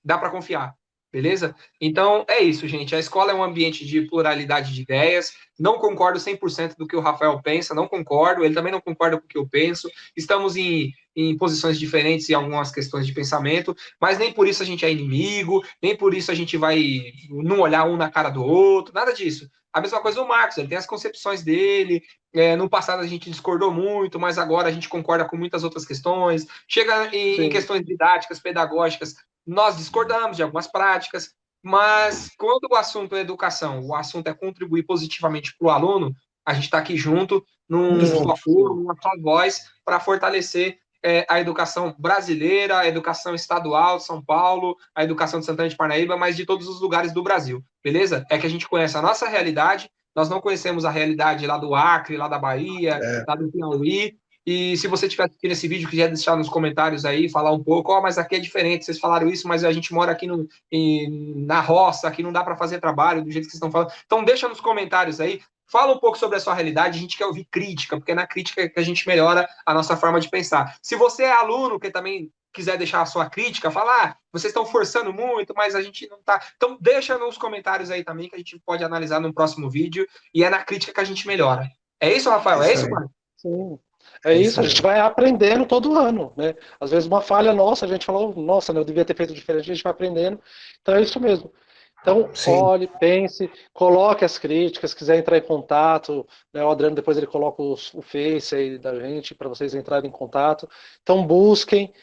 dá para confiar, beleza? Então é isso, gente, a escola é um ambiente de pluralidade de ideias, não concordo 100% do que o Rafael pensa, não concordo, ele também não concorda com o que eu penso, estamos em posições diferentes em algumas questões de pensamento, mas nem por isso a gente é inimigo, nem por isso a gente vai não olhar um na cara do outro, nada disso. A mesma coisa o Marcos, ele tem as concepções dele, no passado a gente discordou muito, mas agora a gente concorda com muitas outras questões. Chega em questões didáticas, pedagógicas, nós discordamos de algumas práticas, mas quando o assunto é educação, o assunto é contribuir positivamente para o aluno, a gente está aqui junto, numa só voz, para fortalecer a educação brasileira, a educação estadual de São Paulo, a educação de Santana de Parnaíba, mas de todos os lugares do Brasil, beleza? É que a gente conhece a nossa realidade, nós não conhecemos a realidade lá do Acre, lá da Bahia, lá do Piauí, e se você estiver assistindo esse vídeo, quiser deixar nos comentários aí, falar um pouco, mas aqui é diferente, vocês falaram isso, mas a gente mora aqui na roça, aqui não dá para fazer trabalho do jeito que vocês estão falando, então deixa nos comentários aí, fala um pouco sobre a sua realidade, a gente quer ouvir crítica, porque é na crítica que a gente melhora a nossa forma de pensar. Se você é aluno que também quiser deixar a sua crítica, falar, vocês estão forçando muito, mas a gente não está. Então deixa nos comentários aí também, que a gente pode analisar no próximo vídeo, e é na crítica que a gente melhora. É isso, Rafael? É isso, Marcos? Sim. É isso, a gente vai aprendendo todo ano, né? Às vezes uma falha nossa, a gente falou, nossa, eu devia ter feito diferente, a gente vai aprendendo. Então é isso mesmo. Então, olhe, pense, coloque as críticas, quiser entrar em contato, né, o Adriano depois ele coloca o Face aí da gente para vocês entrarem em contato. Então busquem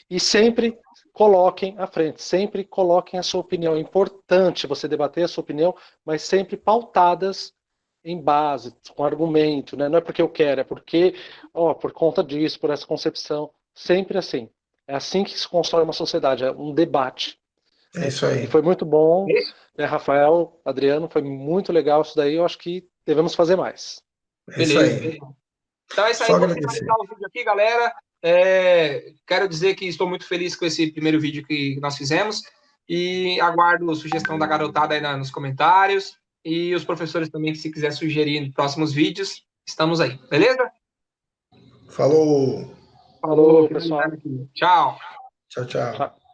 e sempre coloquem à frente, sempre coloquem a sua opinião. É importante você debater a sua opinião, mas sempre pautadas em base, com argumento, né? Não é porque eu quero, é porque, por conta disso, por essa concepção, sempre assim. É assim que se constrói uma sociedade, é um debate. É isso aí. E foi muito bom, né, Rafael, Adriano, foi muito legal isso daí. Eu acho que devemos fazer mais. É isso aí. Então é isso aí, Só vou agradecer. finalizar o vídeo aqui, galera. Quero dizer que estou muito feliz com esse primeiro vídeo que nós fizemos e aguardo a sugestão da garotada aí nos comentários e os professores também, que se quiser sugerir próximos vídeos, estamos aí, beleza? Falou. Falou, pessoal. Tchau. Tchau, tchau. Tchau.